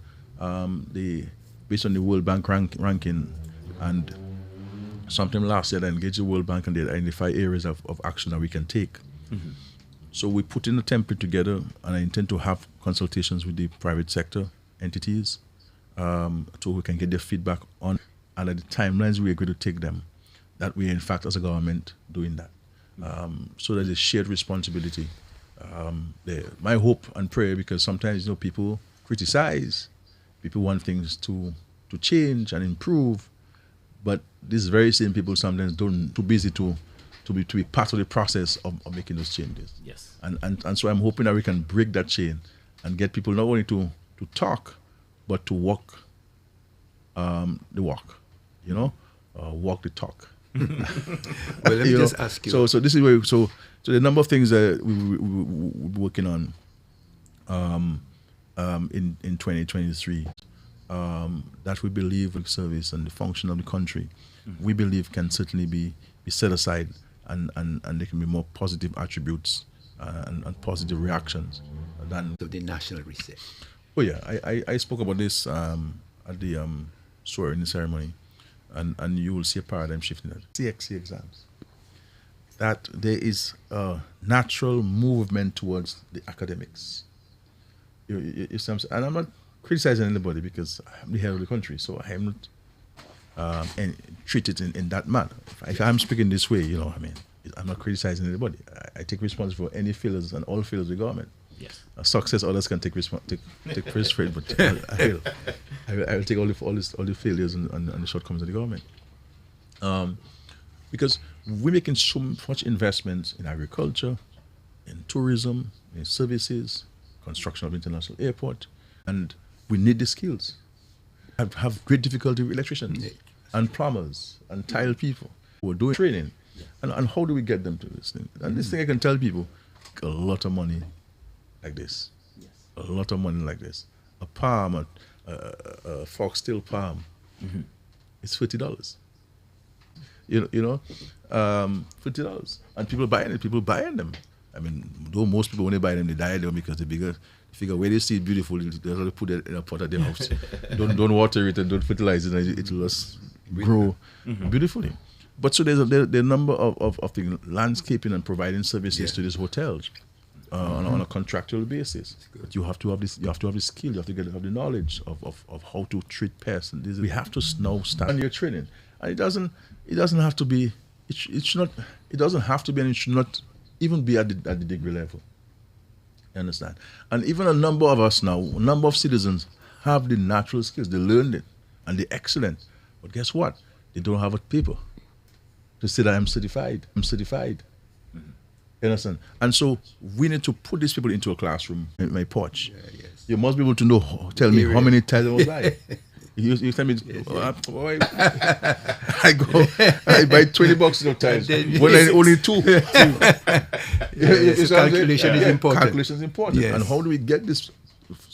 based on the World Bank ranking, and sometime last year I engaged the World Bank and they identify areas of action that we can take. So we put in a template together, and I intend to have consultations with the private sector entities, so we can get their feedback on and at the timelines we are going to take them. That we, in fact, as a government, doing that. So there's a shared responsibility there. My hope and prayer, because sometimes people criticize, people want things to change and improve, but these very same people sometimes too busy to be part of the process of making those changes. Yes. And so I'm hoping that we can break that chain and get people not only to talk, but to walk the walk. Walk the talk. Well, let me just ask you. So this is where so the number of things that we're working on in 2023 that we believe with service and the function of the country, we believe can certainly be set aside, and there can be more positive attributes and positive reactions than the national reset. Oh yeah, I spoke about this at the swearing ceremony. And you will see a paradigm shift in that. CXC exams. That there is a natural movement towards the academics. You see what I'm saying? And I'm not criticizing anybody because I'm the head of the country, so I am not treated in that manner. If I'm speaking this way, I'm not criticizing anybody. I take responsibility for any failures and all failures of the government. Yes. Success, others can take praise for it, but I will take all the failures and the shortcomings of the government. Because we're making so much investments in agriculture, in tourism, in services, construction of international airport, and we need the skills. I have great difficulty with electricians and plumbers and tile people who are doing training. And how do we get them to this thing? And this thing I can tell people, a lot of money like this. Yes. A lot of money like this. A palm, a foxtail palm, it's $50. $50, and people buying them. I mean, though most people, when they buy them, they dye them because they're bigger. They figure where they see it beautiful, they'll put it in a pot at their house. don't water it and don't fertilize it, and it will just grow beautifully. But so there's a number of the landscaping and providing services to these hotels on a contractual basis. But you have to have this. You have to have the skill. You have to have the knowledge of how to treat pests. And we have to now start on your training. And it doesn't have to be. It should not. It doesn't have to be, and it should not even be at the degree level. You understand? And even a number of us now, a number of citizens have the natural skills. They learned it and they're excellent. But guess what? They don't have a paper to say that I'm certified. You understand? And so we need to put these people into a classroom in my porch. You must be able to know, tell me how many times I was buy. You tell me, I buy 20 boxes of tiles. When I only two. Calculation is important. Calculation is important. Yes. And how do we get these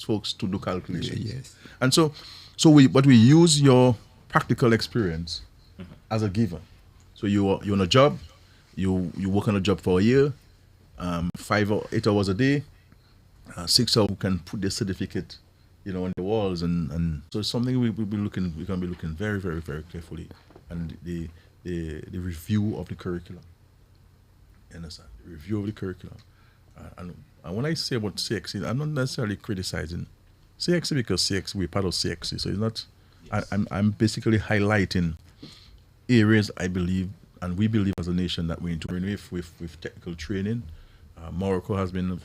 folks to do calculations? Yes. And so we use your practical experience as a given. So you're on a job, you work on a job for a year, 5 or 8 hours a day, 6 hours, you can put the certificate, on the walls, and so it's something we're going to be looking very, very, very carefully, and the review of the curriculum. You understand? The review of the curriculum, and when I say about CXC, I'm not necessarily criticizing CXC because CXC, we're part of CXC, so it's not. I'm basically highlighting areas I believe, and we believe as a nation, that we need to renew with technical training. Morocco has been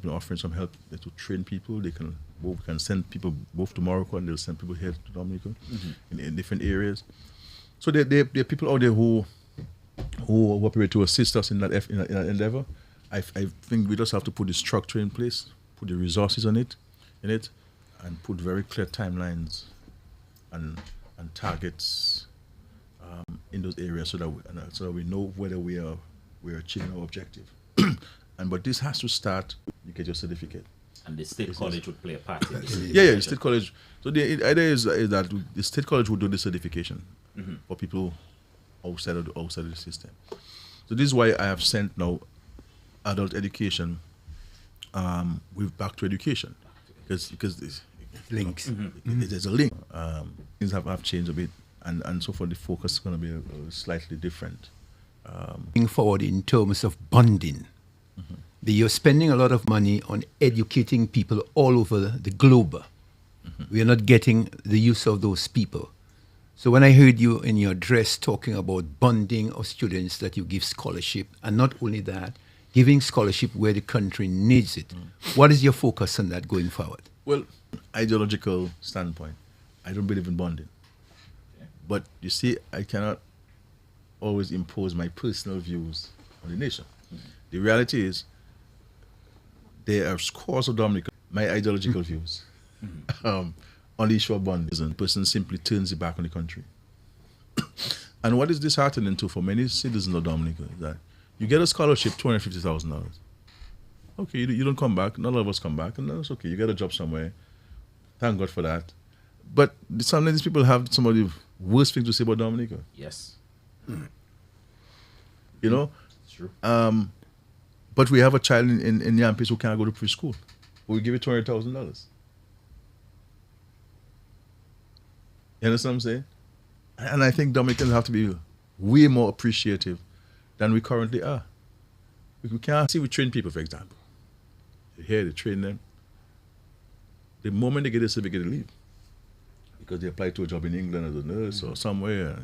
offering some help to train people. We can send people both to Morocco, and they'll send people here to Dominica in different areas. So there are people out there who operate to assist us in that endeavor. I think we just have to put the structure in place, put the resources in it, and put very clear timelines and targets in those areas so that we know whether we are achieving our objective. But this has to start. You get your certificate, and the state college would play a part in this. The state college. So the idea is that the state college would do the certification for people outside of the system. So this is why I have sent now adult education with back to education, because this links. There's a link. Things have changed a bit, and so for the focus is going to be slightly different. Moving forward in terms of bonding, you're spending a lot of money on educating people all over the globe. We are not getting the use of those people. So when I heard you in your address talking about bonding of students, that you give scholarship, and not only that, giving scholarship where the country needs it. What is your focus on that going forward? Well, ideological standpoint, I don't believe in bonding. But you see, I cannot always impose my personal views on the nation. The reality is, there are scores of Dominicans, my ideological views on the issue of bonding. The person simply turns it back on the country. And what is disheartening too for many citizens of Dominica is that you get a scholarship, $250,000. Okay, you don't come back. None of us come back, and that's okay. You get a job somewhere. Thank God for that. But sometimes these people have some of the worst things to say about Dominica. Yes. It's true. But we have a child in Yampis who can't go to preschool. We give it $200,000. You understand what I'm saying? And I think Dominicans have to be way more appreciative than we currently are. We can't see we train people, for example. Here they train them. The moment they get a certificate, they leave. Because they apply to a job in England as a nurse or somewhere.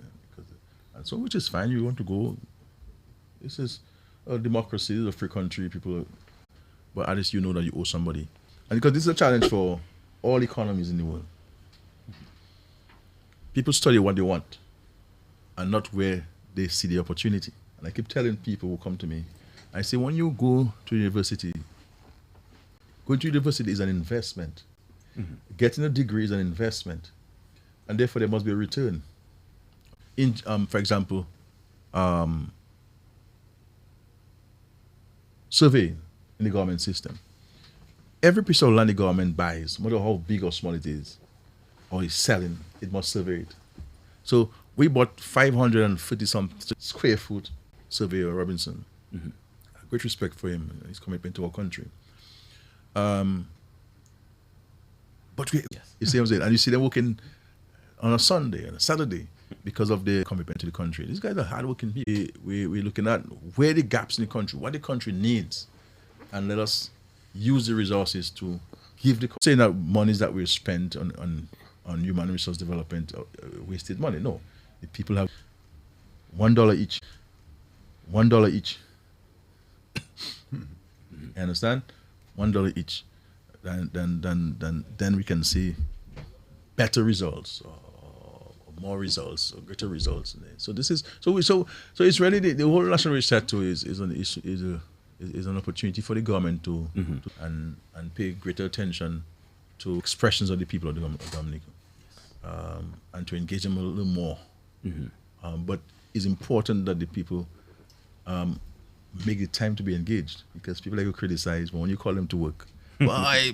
And so, which is fine, you want to go. This is a democracy, this is a free country, people. But at least you know that you owe somebody. And because this is a challenge for all economies in the world. People study what they want and not where they see the opportunity. And I keep telling people who come to me, I say, when you go to university, going to university is an investment. Getting a degree is an investment. And therefore there must be a return. In, for example, survey in the government system. Every piece of land the government buys, no matter how big or small it is, or is selling, it must survey it. So we bought 550 some square foot surveyor Robinson. great respect for him and his commitment to our country. But you see what I'm saying? And you see them working on a Sunday and a Saturday because of their commitment to the country. These guys are hardworking people. We're looking at where the gaps in the country, what the country needs, and let us use the resources to give the saying that monies that we spent on human resource development wasted money. No, the people have $1 each. $1 each. You understand? $1 each. Then we can see better results or more results or greater results. So this is so it's really the whole national research too is an opportunity for the government to and pay greater attention to expressions of the people of the Dominica, and to engage them a little more. But it's important that the people make the time to be engaged, because people like to criticize, but when you call them to work, boy, I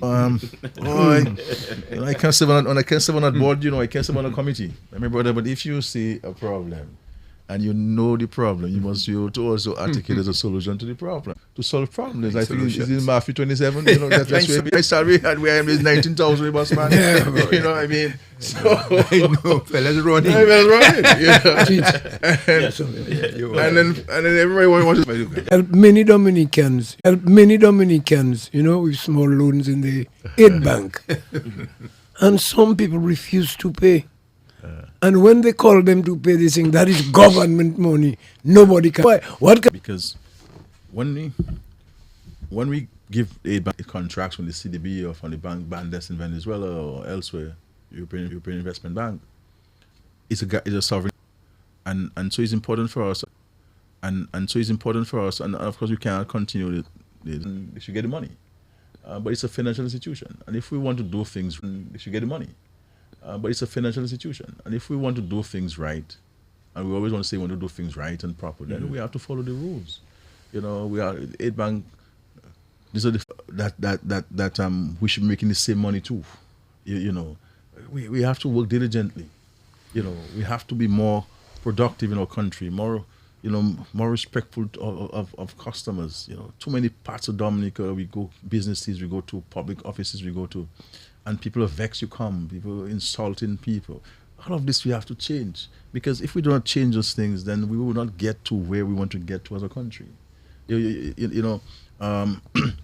can't serve on that board, I can't serve on a committee. I mean, brother, but if you see a problem and you know the problem, you must to also articulate a solution to the problem. To solve problems. I think it's in Murphy 27, that's where my salary and where I am is 19,000 boss man. Yeah, you know what I mean? So I know, fellas running. And then everybody wants to Help many Dominicans, with small loans in the aid bank. And some people refuse to pay. And when they call them to pay, they think that is government money. Nobody can. Why? Because when we give aid bank contracts from the CDB or from the bank Bandes in Venezuela or elsewhere, European Investment Bank, it's a sovereign, and so it's important for us, and of course we cannot continue they should get the money, but it's a financial institution, and if we want to do things, they should get the money. But it's a financial institution, and if we want to do things right, and we always want to say we want to do things right and proper, then we have to follow the rules. We are aid bank. These are that we should be making the same money too. We have to work diligently. We have to be more productive in our country, more respectful of customers. Too many parts of Dominica we go, businesses we go to, public offices we go to, and people are vexed people are insulting people. All of this we have to change, because if we do not change those things, then we will not get to where we want to get to as a country.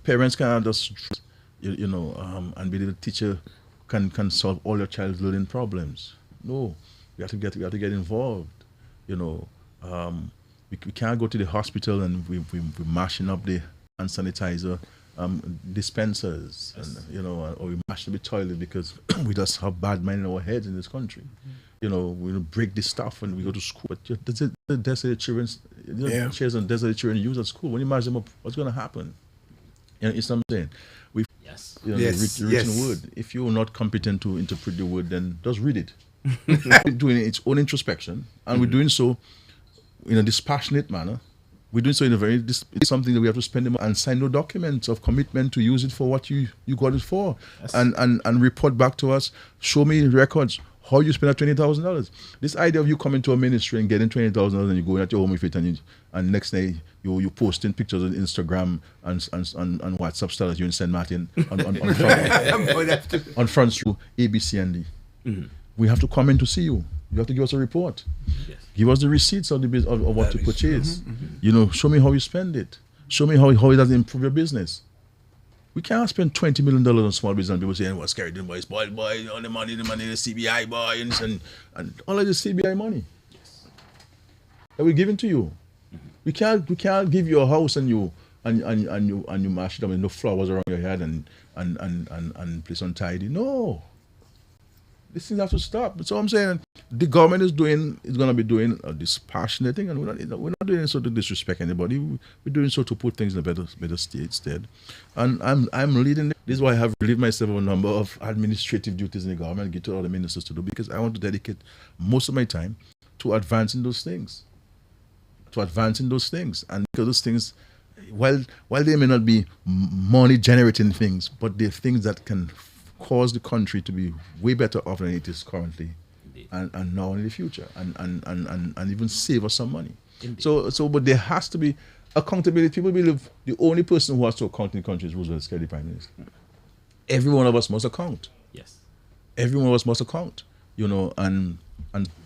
Parents cannot just and be the teacher can solve all your child's learning problems. No, we have to get involved. We can't go to the hospital and we're mashing up the hand sanitizer dispensers, and or we mash up the toilet because we just have bad mind in our heads in this country. We break this stuff when we go to school. But that's the children's chairs and desert children use at school. When you mash them up, what's going to happen? It's something. Written word. If you're not competent to interpret the word, then just read it. Doing its own introspection, and we're doing so in a dispassionate manner. We're doing so in it's something that we have to spend and sign no documents of commitment to use it for what you got it for, and report back to us. Show me records how you spend that $20,000. This idea of you coming to a ministry and getting $20,000 and you going at your home with it, and next day you posting pictures on Instagram and WhatsApp status you in St. Martin on front street A, B, C, and D. We have to come in to see you. You have to give us a report. Yes. Give us the receipts of what you purchase. Show me how you spend it. Show me how it has improved your business. We can't spend $20 million on small business and people saying, what's carried in boy, spoiled boy, all the money, the CBI boy, and all of the CBI money that we're giving to you. We can't give you a house and you mash it up with no flowers around your head and place untidy. No. These things have to stop. So I'm saying the government is going to be doing a dispassionate thing, and we're not doing so to disrespect anybody. We're doing so to put things in a better state instead. And I'm leading. This is why I have relieved myself of a number of administrative duties in the government and get to all the ministers to do, because I want to dedicate most of my time to advancing those things. And because those things, while they may not be money generating things, but they're things that can cause the country to be way better off than it is currently, and now in the future, and even save us some money. Indeed. So but there has to be accountability. People believe the only person who has to account in the country is Roosevelt Skelly, Prime Minister. Every one of us must account. Yes. Every one of us must account. And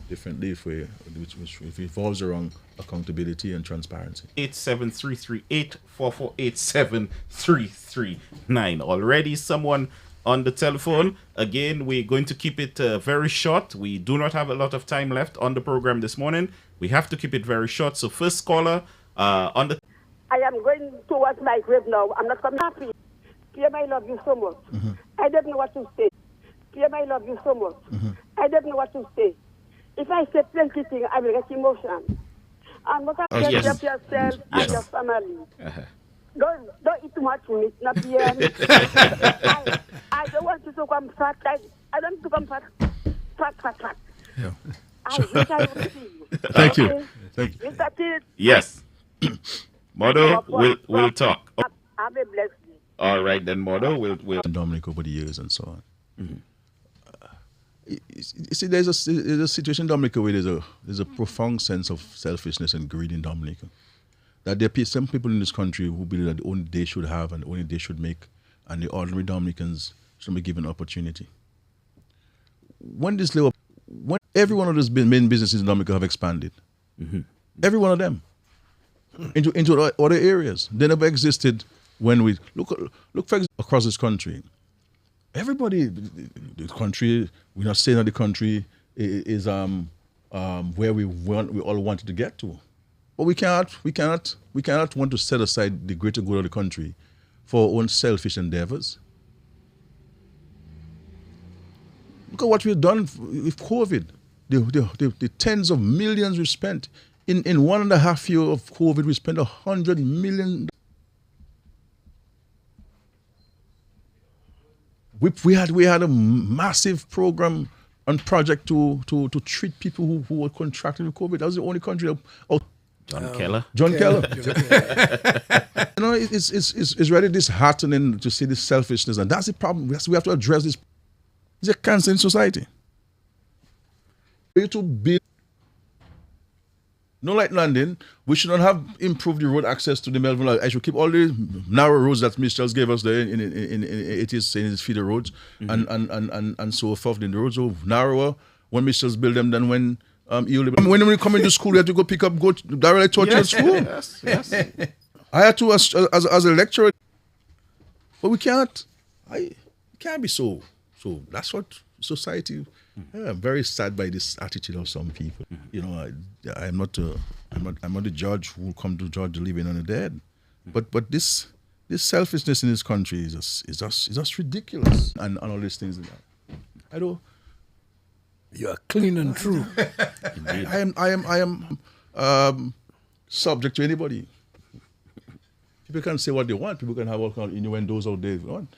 differently which revolves around accountability and transparency. 873384487339. Already someone on the telephone. Again, we're going to keep it very short. We do not have a lot of time left on the program this morning. We have to keep it very short. So first caller on the... I am going towards my grave now. I'm not coming happy. Pierre, I love you so much. I don't know what to say. Pierre, I love you so much. I don't know what to say. If I say plenty things, I will get emotional. And what I yes. help yourself and your family. Don't eat too much meat, not Pierre. I don't want you to come fat. I don't want to come fat. Yeah. I wish I would see you. Thank you. Thank you. Mr. Tit, Yes. Modo, we'll talk. have a blessed day. All right, then, Modo, we'll... Dominic over the years and so on. You see, there's a situation in Dominica where there's a profound sense of selfishness and greed in Dominica. That there are some people in this country who believe that only they should have and only they should make, and the ordinary Dominicans should be given opportunity. When every one of those main businesses in Dominica have expanded, every one of them, into other areas, they never existed when we look for example, across this country. Everybody, the country, we're not saying that the country is where we all wanted to get to, but we cannot want to set aside the greater good of the country for our own selfish endeavors. Look at what we've done with COVID. The tens of millions we spent in 1.5 years of COVID. We spent $100 million. We had a massive program and project to treat people who were contracted with COVID. That was the only country. John Keller. You know, it's really disheartening to see this selfishness, and that's the problem. We have to address this. It's a cancer in society. To build, no, like London, we should not have improved the road access to the Melbourne. I should keep all the narrow roads that Mr. gave us there in his feeder roads and so forth. The roads are narrower when Mr. build them than when when we come into school, we have to go directly to church school. Yes. I had to as a lecturer, but we can't. It can't be so. So that's what society. I'm very sad by this attitude of some people. You know, I'm not a judge who will come to judge the living and the dead. But this selfishness in this country is just ridiculous, and all these things. I don't. You are clean and true. I am subject to anybody. People can say what they want. People can have all kind of innuendos out there if they want.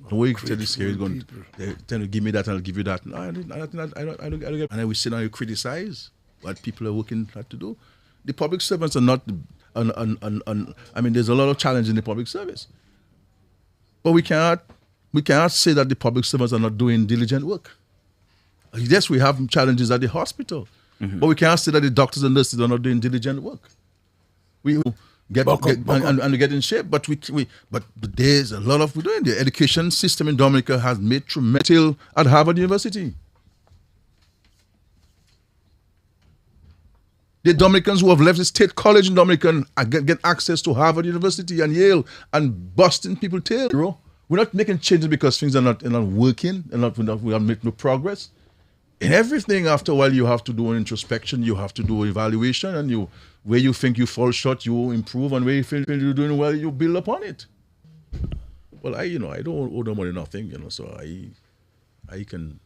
The way you tell this here is going to give me that and I'll give you that. No, I don't get. And then we sit down and criticize what people are working hard to do. The public servants are not. I mean, there's a lot of challenge in the public service, but we cannot say that the public servants are not doing diligent work. Yes, we have challenges at the hospital, but we cannot say that the doctors and nurses are not doing diligent work. We get in shape, but but there's a lot of we're doing. The education system in Dominica has made tremendous at Harvard University. The Dominicans who have left the state college in Dominica get access to Harvard University and Yale and busting people tail. We're not making changes because things are not working and we have made no progress. In everything, after a while, you have to do an introspection, you have to do evaluation, and where you think you fall short, you improve, and where you feel you're doing well, you build upon it. Well, I don't owe nobody nothing, so I can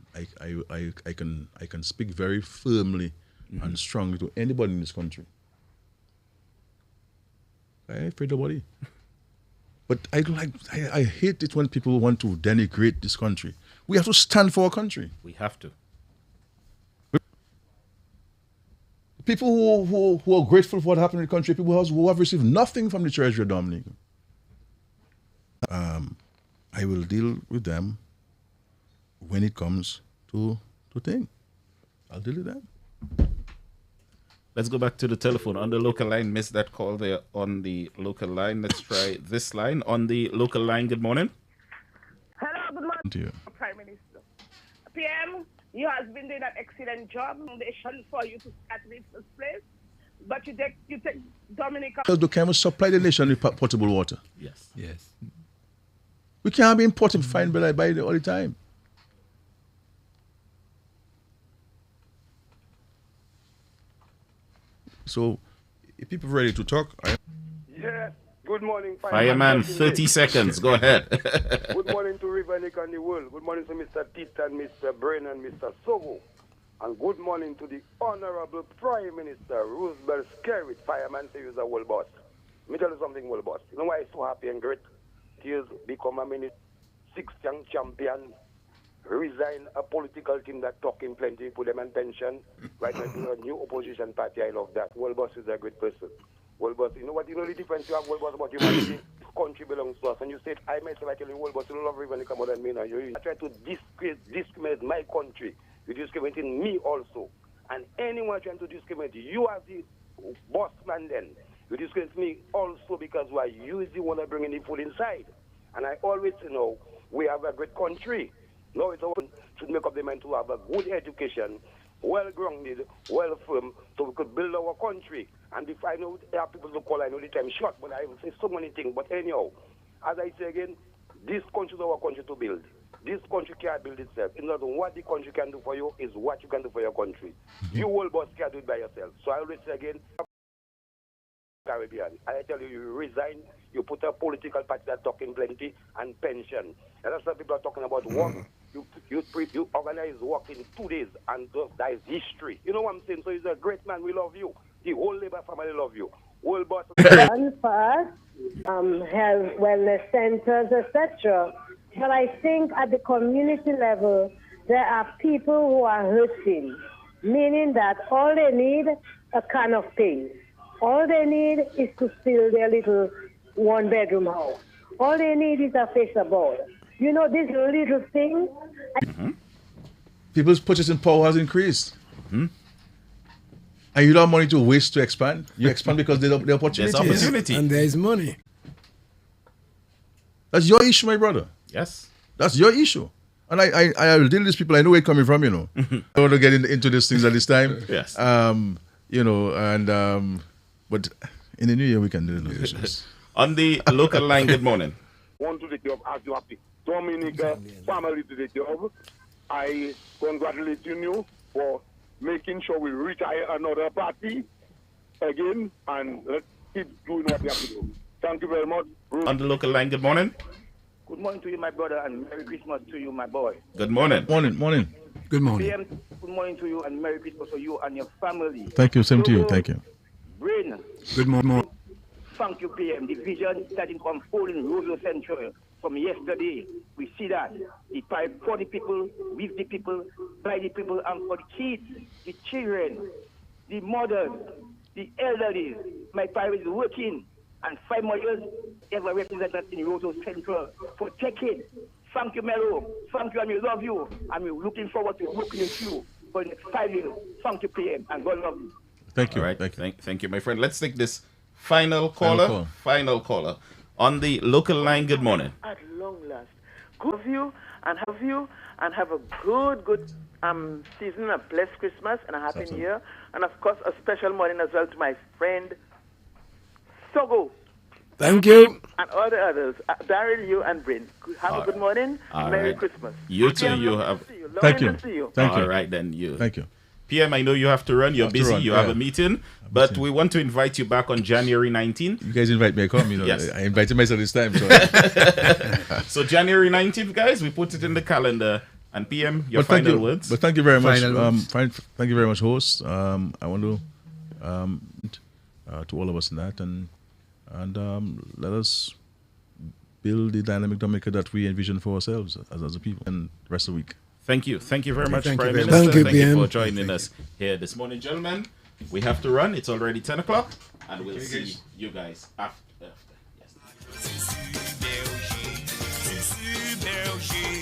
speak very firmly and strongly to anybody in this country. I ain't afraid of nobody. But I hate it when people want to denigrate this country. We have to stand for our country. We have to. People who are grateful for what happened in the country, people who have received nothing from the Treasury of Dominica. I will deal with them when it comes to thing. I'll deal with them. Let's go back to the telephone on the local line. Missed that call there on the local line. Let's try this line on the local line. Good morning. Hello, good morning, To you. Prime Minister. PM, you have been doing an excellent job. Foundation for you to start in the first place. But you take Dominica. Can we supply the nation with potable water? Yes. Yes. We can't be importing fine by all the time. So, if people ready to talk, Yes. Good morning, Fireman, 30 seconds. Go ahead. Good morning to Rivernick and the world. Good morning to Mr. Tit and Mr. Brain and Mr. Sogo. And good morning to the Honorable Prime Minister, Roosevelt Skerrit. Fireman say he's a world boss. Let me tell you something, world boss. You know why he's so happy and great? He has become a minute 6th young champion, resign a political team that talking plenty, put them on pension, right now to a new opposition party. I love that. World boss is a great person. World boss, you know what? You know the difference you have, world boss, about humanity? Country belongs to us. And you said, I myself, I tell you, world boss, you love River more than me now. You try to discriminate my country. You discriminate me also. And anyone trying to discriminate you as the boss man then, you discriminate me also because why you is the one that bringing the food inside. And I always know we have a great country. Now it's our should make up the mind to have a good education, well grounded, well firm, so we could build our country. And if I know there are people to call, I know the time short, but I will say so many things. But anyhow, as I say again, this country is our country to build. This country can't build itself. It's not what the country can do for you, is what you can do for your country. You whole boss can't do it by yourself. So I always say again, Caribbean. I tell you, you resign, you put a political party that talking plenty and pension. And that's what people are talking about work. You organize work in 2 days, and that is history. You know what I'm saying? So he's a great man. We love you. The whole Labour family love you. Whole boss. Health, wellness centers, etc. But I think at the community level, there are people who are hurting, meaning that all they need a can of paint. All they need is to fill their little one-bedroom house. All they need is a face board. You know, these little things. people's purchasing power has increased. And you don't have money to waste to expand. You expand because there's the opportunity. There's opportunity. And there is money. That's your issue, my brother. Yes. That's your issue. And I will deal with these people. I know where you're coming from, you know. I don't want to get into these things at this time. Yes. You know, and but in the new year we can do those issues. On the local line, good morning. Want to the job as you have the Dominica family to the job. I congratulate you for making sure we retire another party again, and let's keep doing what we have to do. Thank you very much. On the local line, good morning. Good morning to you, my brother, and Merry Christmas to you, my boy. Good morning. Morning. Good morning. PM, good morning to you, and Merry Christmas to you and your family. Thank you. Same to you. Thank you. Brain, Good morning. thank you, PM. The vision starting to unfold in Roosevelt Central from yesterday. We see that. The fight for the people, with the people, by the people, and for the kids, the children, the mothers, the elderly. My parents is working, and 5 more years, ever represented in Roosevelt Central for decades. Thank you, Melo. Thank you, and we love you. And we're looking forward to working with you for the next 5 years. Thank you, PM, and God love you. Thank you. All right. Thank you. Thank you, my friend. Let's take this final caller. Final caller. On the local line, good morning. At long last. Good of you, and have a good season, a blessed Christmas and a happy New Year. And of course a special morning as well to my friend Sogo. Thank you. And all the others. Daryl, you and Bryn. Have a good morning. All Merry right. Christmas. You too, PM, you lovely have- to see Thank you. Lovely to see you. Thank you. All right, then you. Thank you. PM, I know you have to run. You're Have to busy. run, You have yeah. a meeting. But we want to invite you back on January 19th. You guys invite me, I come. You know, Yes. I invited myself this time. So. So January 19th, guys, we put it in the calendar. And PM, your But thank final you. words. But thank you very much. Final words. Thank you very much, host. I want to all of us in that and let us build the dynamic Dominica that we envision for ourselves as a people and the rest of the week. Thank you. Thank you very much, Thank you Prime very Minister. much. Thank you, Thank you PM. for joining us here this morning, gentlemen. We have to run. It's already 10 o'clock. And we'll see you guys after. Yes.